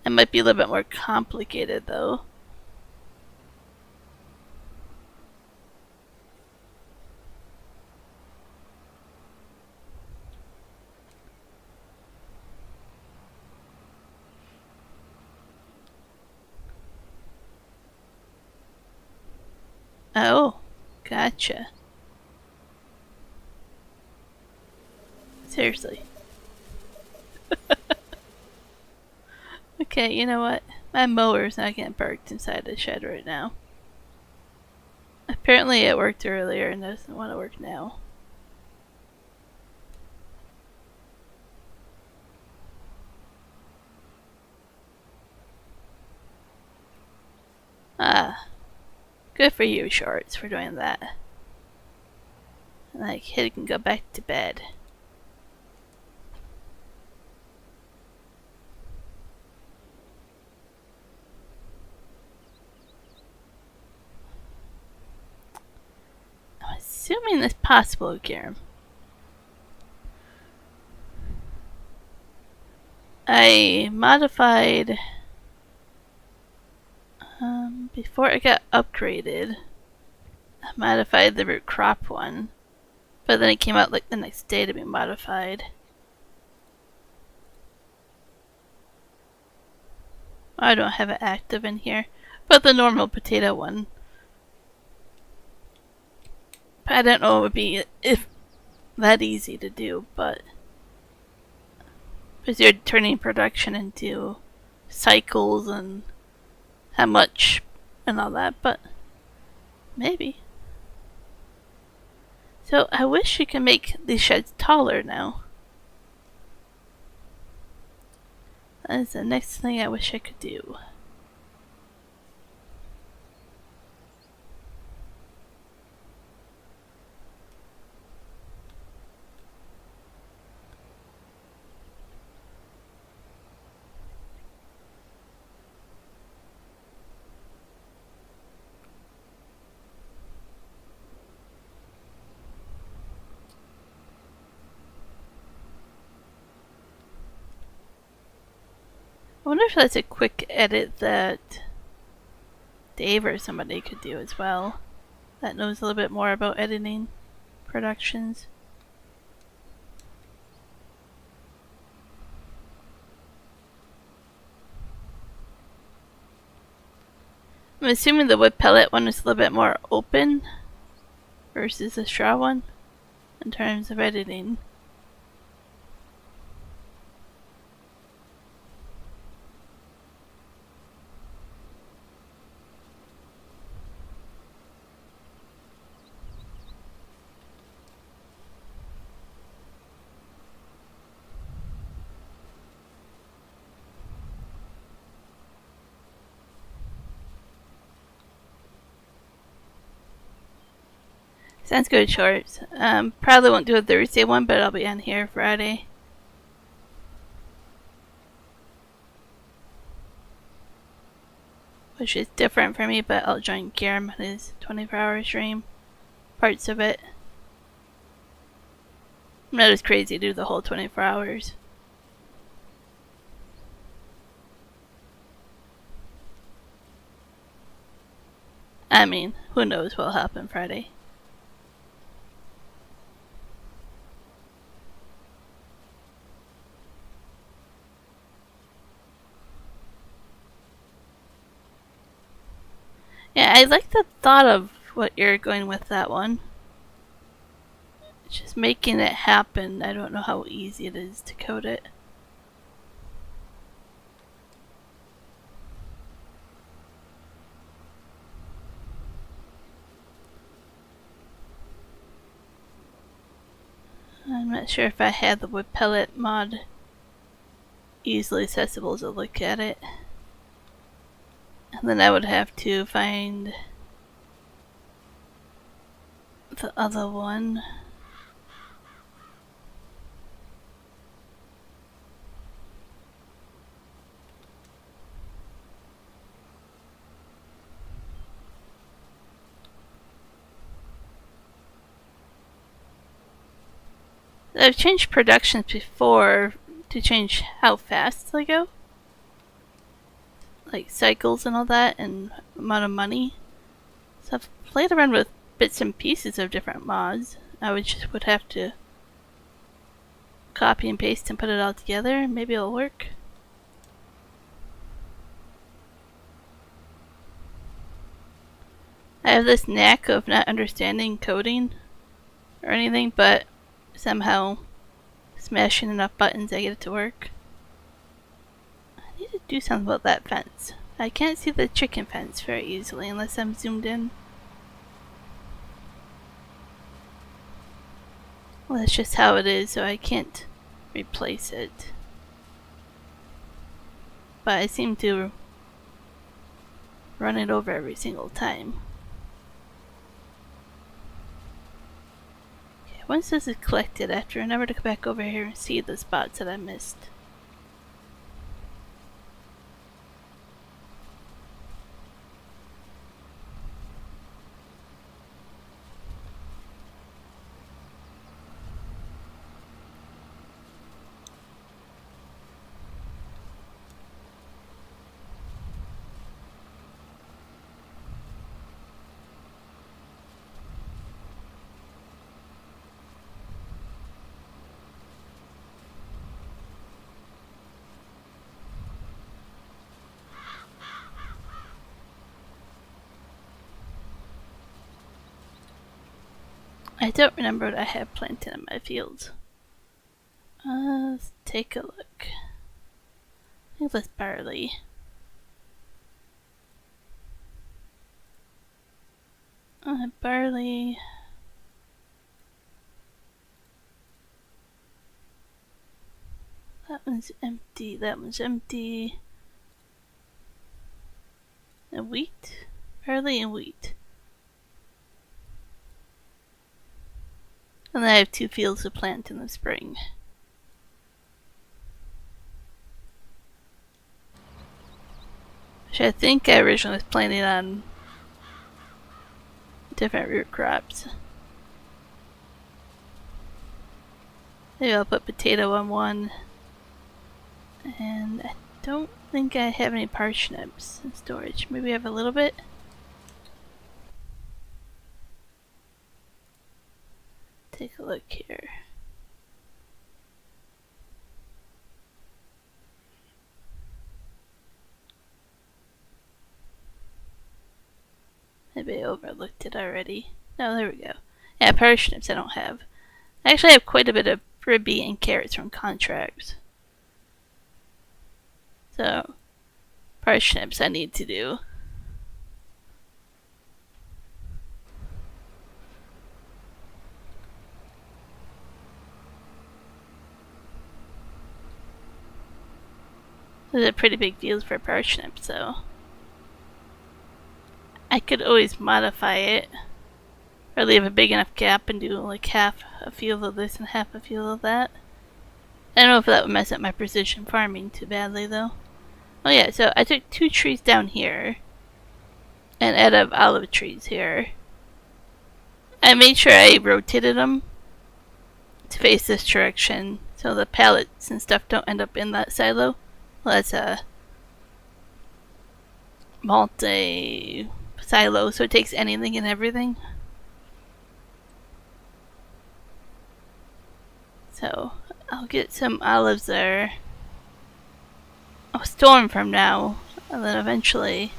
It might be a little bit more complicated though. Oh, gotcha. Seriously. Okay, you know what? My mower's not getting parked inside the shed right now. Apparently it worked earlier and doesn't want to work now. Ah, good for you, Shorts, for doing that. Like, he can go back to bed. I'm assuming it's possible, Kiram. I modified before it got upgraded. I modified the root crop one, but then it came out like the next day to be modified. I don't have it active in here, but the normal potato one. I don't know it would be if that easy to do, but because you're turning production into cycles and how much and all that, but maybe. So I wish you can make these sheds taller now. That is the next thing I wish I could do. I wonder if that's a quick edit that Dave or somebody could do as well. That knows a little bit more about editing productions. I'm assuming the wood pellet one is a little bit more open versus the straw one in terms of editing. Sounds good, Shorts. Probably won't do a Thursday one, but I'll be on here Friday. Which is different for me, but I'll join Kiram on his 24-hour stream. parts of it. I'm not as crazy to do the whole 24 hours. I mean, who knows what'll happen Friday. Yeah, I like the thought of what you're going with that one. Just making it happen, I don't know how easy it is to code it. I'm not sure if I had the wood pellet mod easily accessible to look at it. And then I would have to find the other one. I've changed productions before to change how fast they go. Like cycles and all that, and amount of money. So I've played around with bits and pieces of different mods. I would have to copy and paste and put it all together. Maybe it'll work. I have this knack of not understanding coding or anything, but somehow smashing enough buttons I get it to work. I need to do something about that fence. I can't see the chicken fence very easily unless I'm zoomed in. Well, that's just how it is, so I can't replace it. But I seem to run it over every single time. Okay, once this is collected, after remember to come back over here and see the spots that I missed. I don't remember what I have planted in my fields. Let's take a look. I think that's barley. Barley. That one's empty. That one's empty. And wheat? Barley and wheat. And then I have 2 fields to plant in the spring. Which I think I originally was planning on different root crops. Maybe I'll put potato on one. And I don't think I have any parsnips in storage. Maybe I have a little bit. Take a look here. Maybe I overlooked it already. No, there we go. Yeah, parsnips I don't have. I actually have quite a bit of ribby and carrots from contracts. So, parsnips I need to do. There's a pretty big field for parsnips, so I could always modify it or leave a big enough gap and do like half a field of this and half a field of that. I don't know if that would mess up my precision farming too badly though. Oh yeah, so I took 2 trees down here and added olive trees here. I made sure I rotated them to face this direction so the pallets and stuff don't end up in that silo. Well, that's a multi silo, so it takes anything and everything. So I'll get some olives there. I'll store them from now, and then eventually.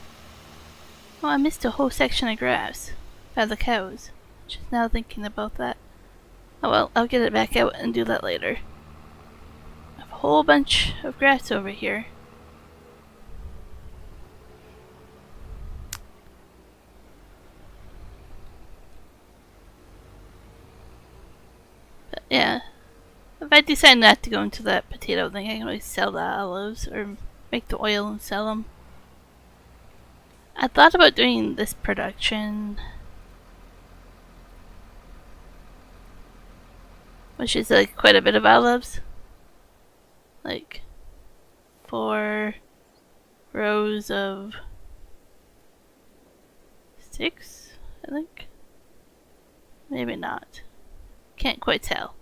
Oh, I missed a whole section of grass by the cows. Just now thinking about that. Oh well, I'll get it back out and do that later. I have a whole bunch of grass over here. But yeah, if I decide not to go into that potato thing, I can always sell the olives or make the oil and sell them. I thought about doing this production, which is like quite a bit of olives. Like 4 rows of 6, I think. Maybe not. Can't quite tell.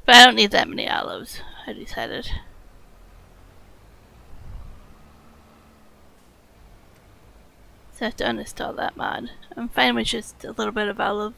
But I don't need that many olives, I decided. So I have to uninstall that mod. I'm fine with just a little bit of olive.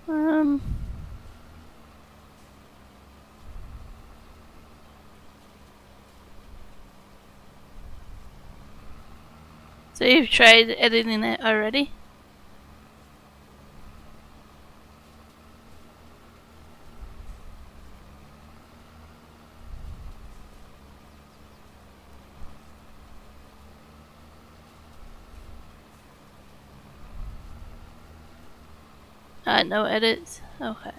Um, so you've tried editing it already? No edits? Okay.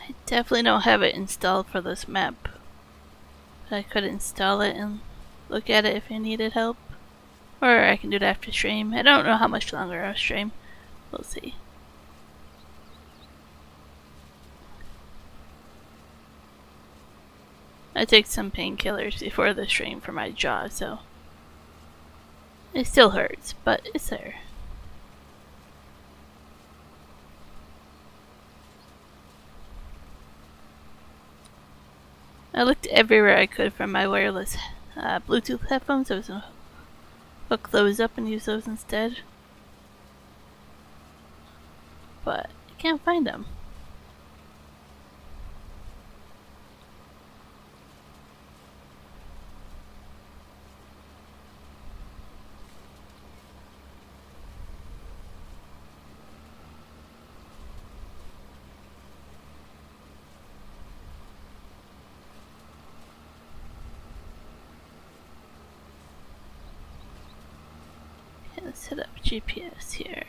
I definitely don't have it installed for this map. But I could install it and look at it if I needed help. Or I can do it after stream. I don't know how much longer I'll stream. We'll see. I took some painkillers before the stream for my jaw, so it still hurts, but it's there. I looked everywhere I could for my wireless Bluetooth headphones. I was gonna hook those up and use those instead. but I can't find them. Okay, let's set up GPS here.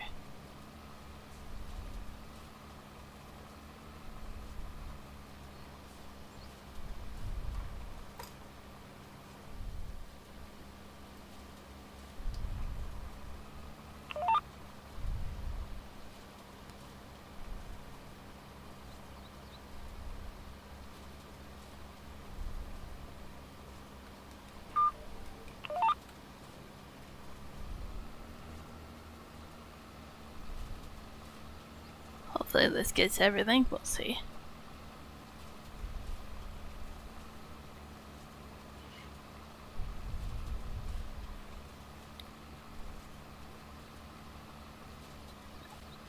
Hopefully this gets everything, we'll see.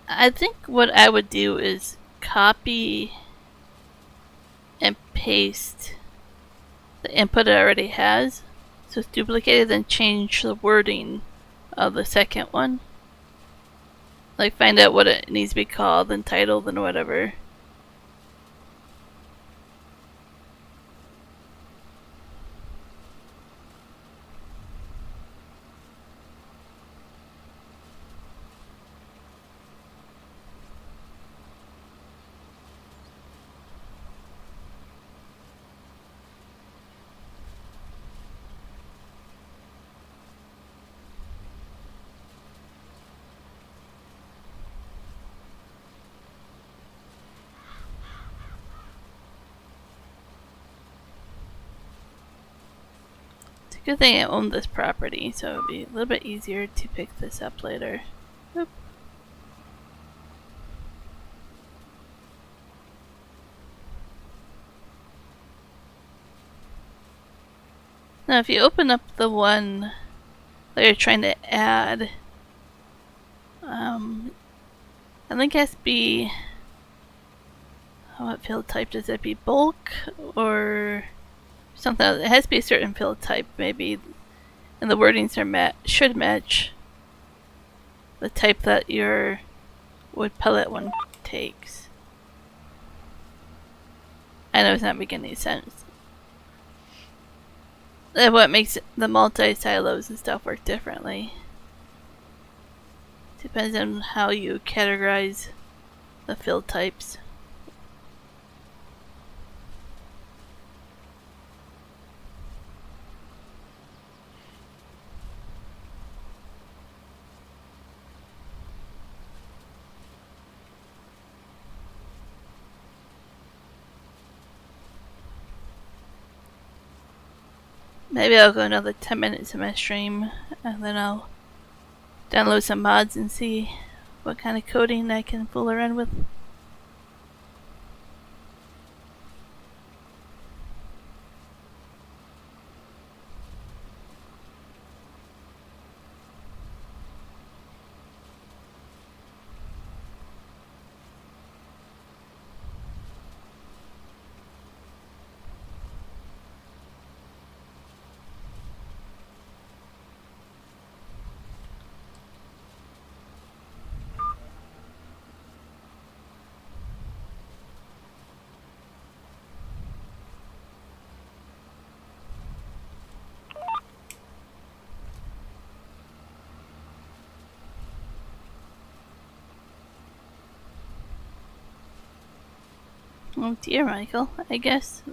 I think what I would do is copy and paste the input it already has, so it's duplicated, then change the wording of the second one. Like find out what it needs to be called and titled and whatever. It's a good thing I own this property, so it'll be a little bit easier to pick this up later. Oop. Now if you open up the one that you're trying to add, I think it has to be, what field type does it be? Bulk or something else? It has to be a certain field type maybe, and the wordings are should match the type that your wood pellet one takes. I know it's not making any sense. That's what makes the multi-silos and stuff work differently. Depends on how you categorize the field types. Maybe I'll go another 10 minutes in my stream, and then I'll download some mods and see what kind of coding I can fool around with. Oh dear, Michael. I guess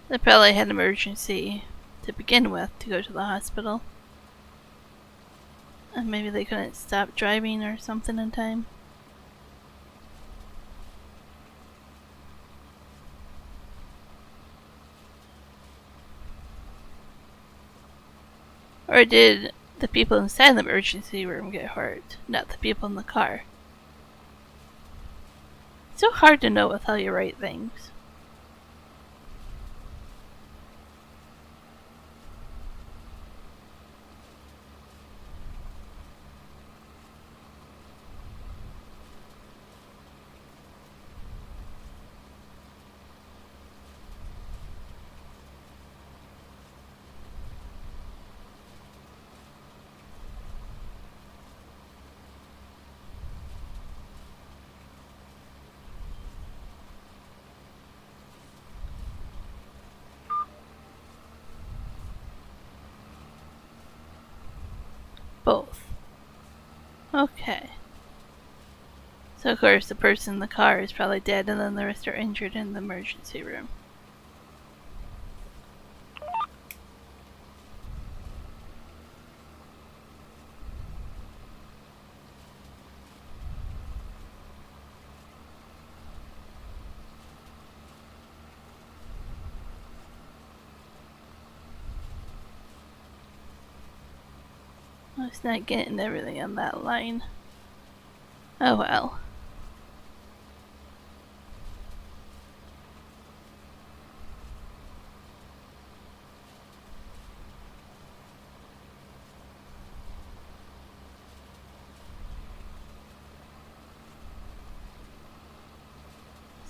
they probably had an emergency to begin with to go to the hospital. And maybe they couldn't stop driving or something in time. Or did the people inside the emergency room get hurt, not the people in the car? It's so hard to know with how you write things. Okay. So of course the person in the car is probably dead and then the rest are injured in the emergency room. I was not getting everything on that line. Oh well.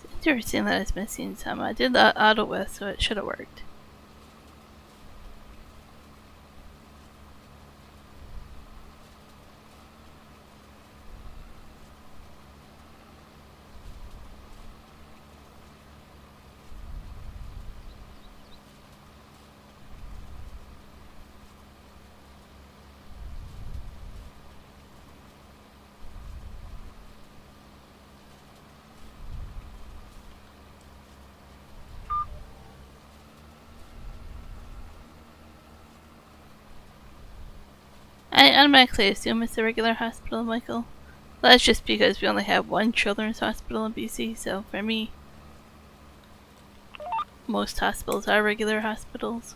It's interesting that it's missing some. I did the auto with, so it should have worked. I automatically assume it's a regular hospital, Michael. That's just because we only have one children's hospital in BC, so for me, most hospitals are regular hospitals.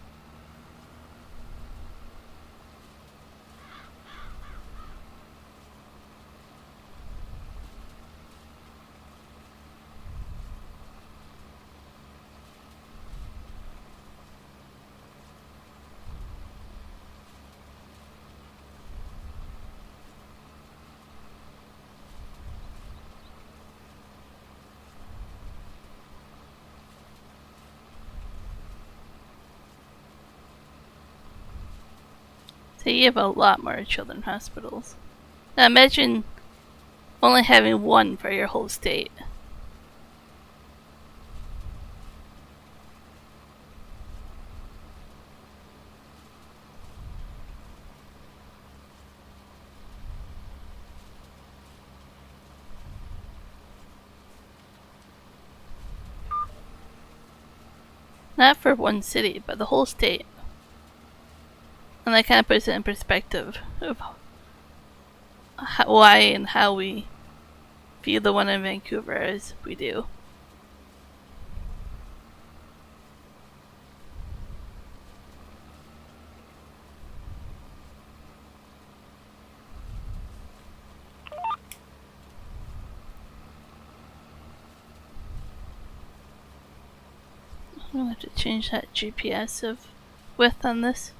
So you have a lot more children's hospitals. Now imagine only having one for your whole state. Not for one city, but the whole state. And that kind of puts it in perspective of why and how we view the one in Vancouver as we do. I'm gonna have to change that GPS of width on this.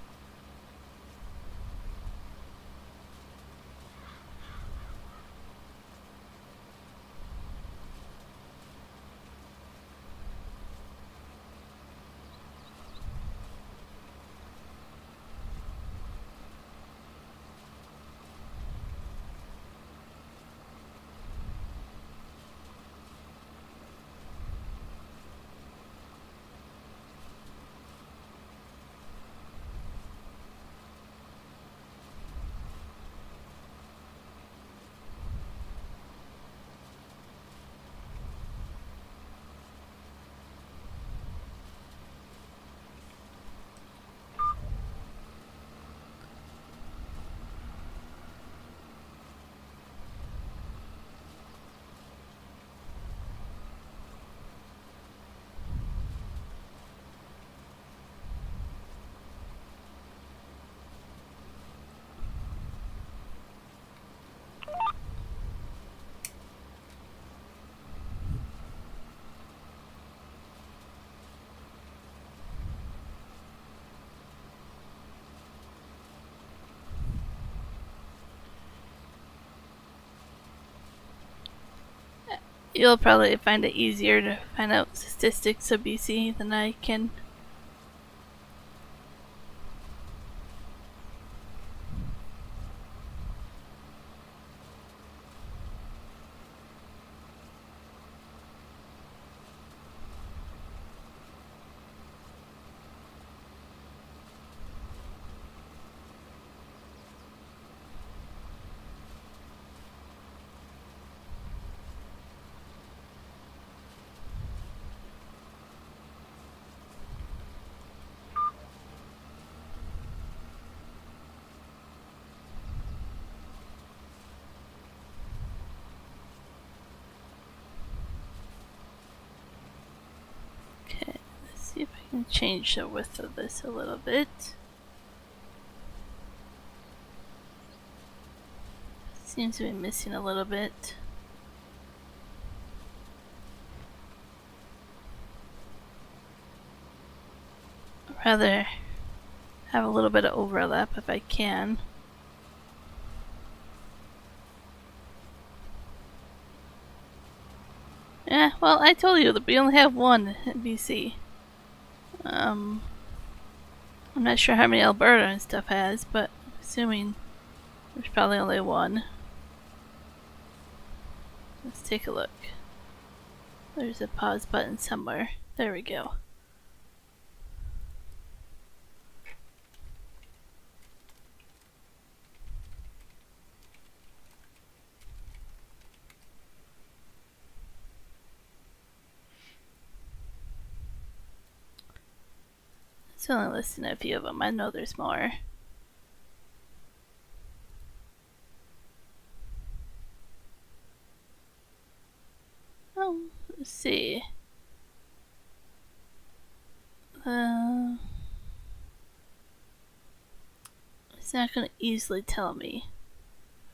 You'll probably find it easier to find out statistics of BC than I can. See if I can change the width of this a little bit. Seems to be missing a little bit. I'd rather have a little bit of overlap if I can. Yeah, well, I told you that we only have one in BC. I'm not sure how many Alberta and stuff has, but I'm assuming there's probably only one. Let's take a look. There's a pause button somewhere. There we go. It's only listing a few of them. I know there's more. Oh, let's see. It's not going to easily tell me.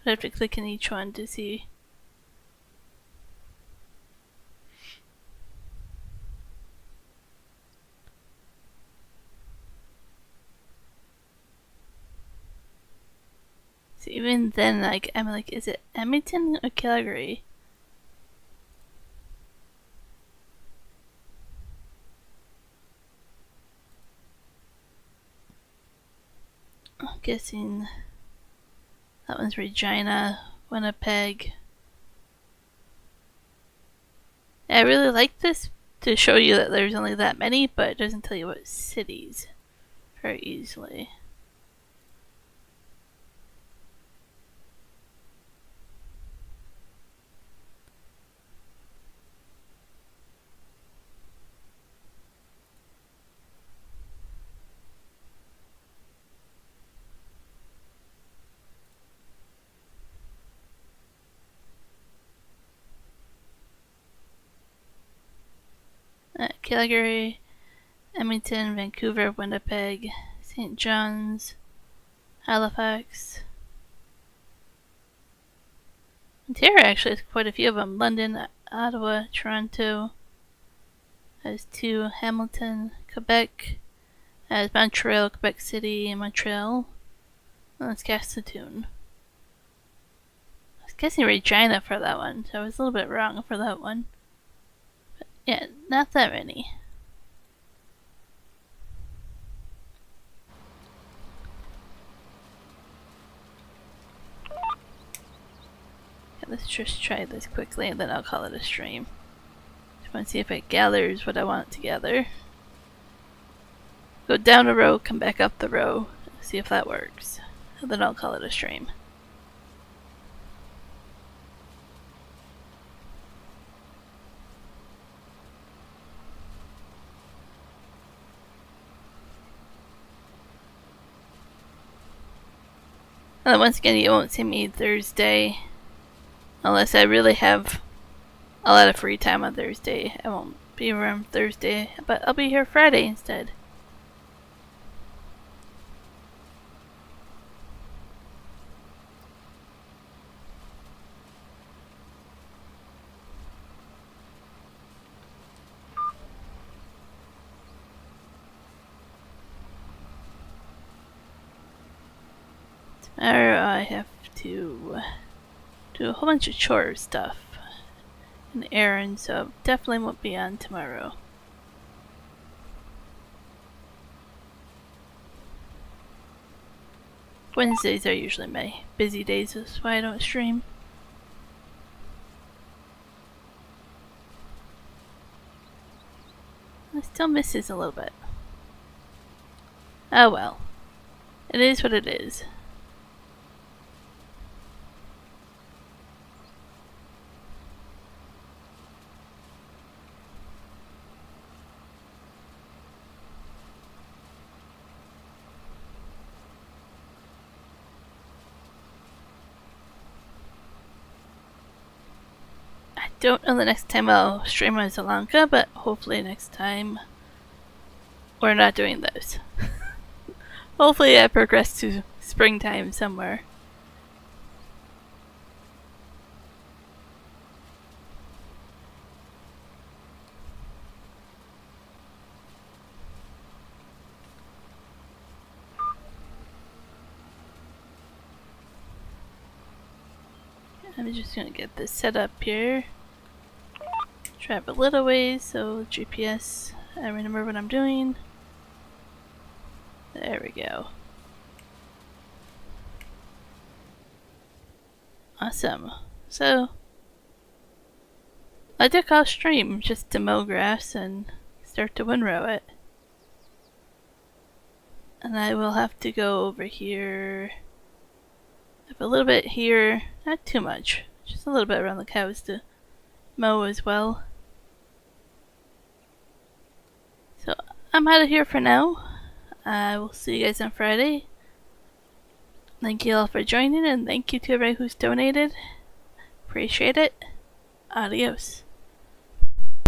I'd have to click in each one to see. So even then, like, I'm like, is it Edmonton or Calgary? I'm guessing that one's Regina, Winnipeg. I really like this to show you that there's only that many, but it doesn't tell you what cities very easily. Calgary, Edmonton, Vancouver, Winnipeg, St. John's, Halifax. Ontario actually has quite a few of them. London, Ottawa, Toronto. Has 2. Hamilton, Quebec. Has Montreal, Quebec City, and Montreal. And that's Saskatoon. I was guessing Regina for that one, so I was a little bit wrong for that one. But yeah, not that many. Let's just try this quickly and then I'll call it a stream. Just want to see if it gathers what I want it to gather. Go down a row, come back up the row, see if that works. And then I'll call it a stream. And then once again, you won't see me Thursday. Unless I really have a lot of free time on Thursday. I won't be around Thursday, but I'll be here Friday instead. Tomorrow I have to do a whole bunch of chore stuff and errands, so definitely won't be on tomorrow. Wednesdays are usually my busy days, that's why I don't stream. I still miss this a little bit. Oh well. It is what it is. Don't know the next time I'll stream on Zielonka, but hopefully next time we're not doing those. Hopefully I progress to springtime somewhere. I'm just gonna get this set up here. Drive a little ways so GPS, I remember what I'm doing. There we go. Awesome. So, I took off stream just to mow grass and start to windrow it. And I will have to go over here. I have a little bit here, not too much, just a little bit around the cows to mow as well. So I'm out of here for now. I will see you guys on Friday. Thank you all for joining, and thank you to everybody who's donated. Appreciate it. Adios.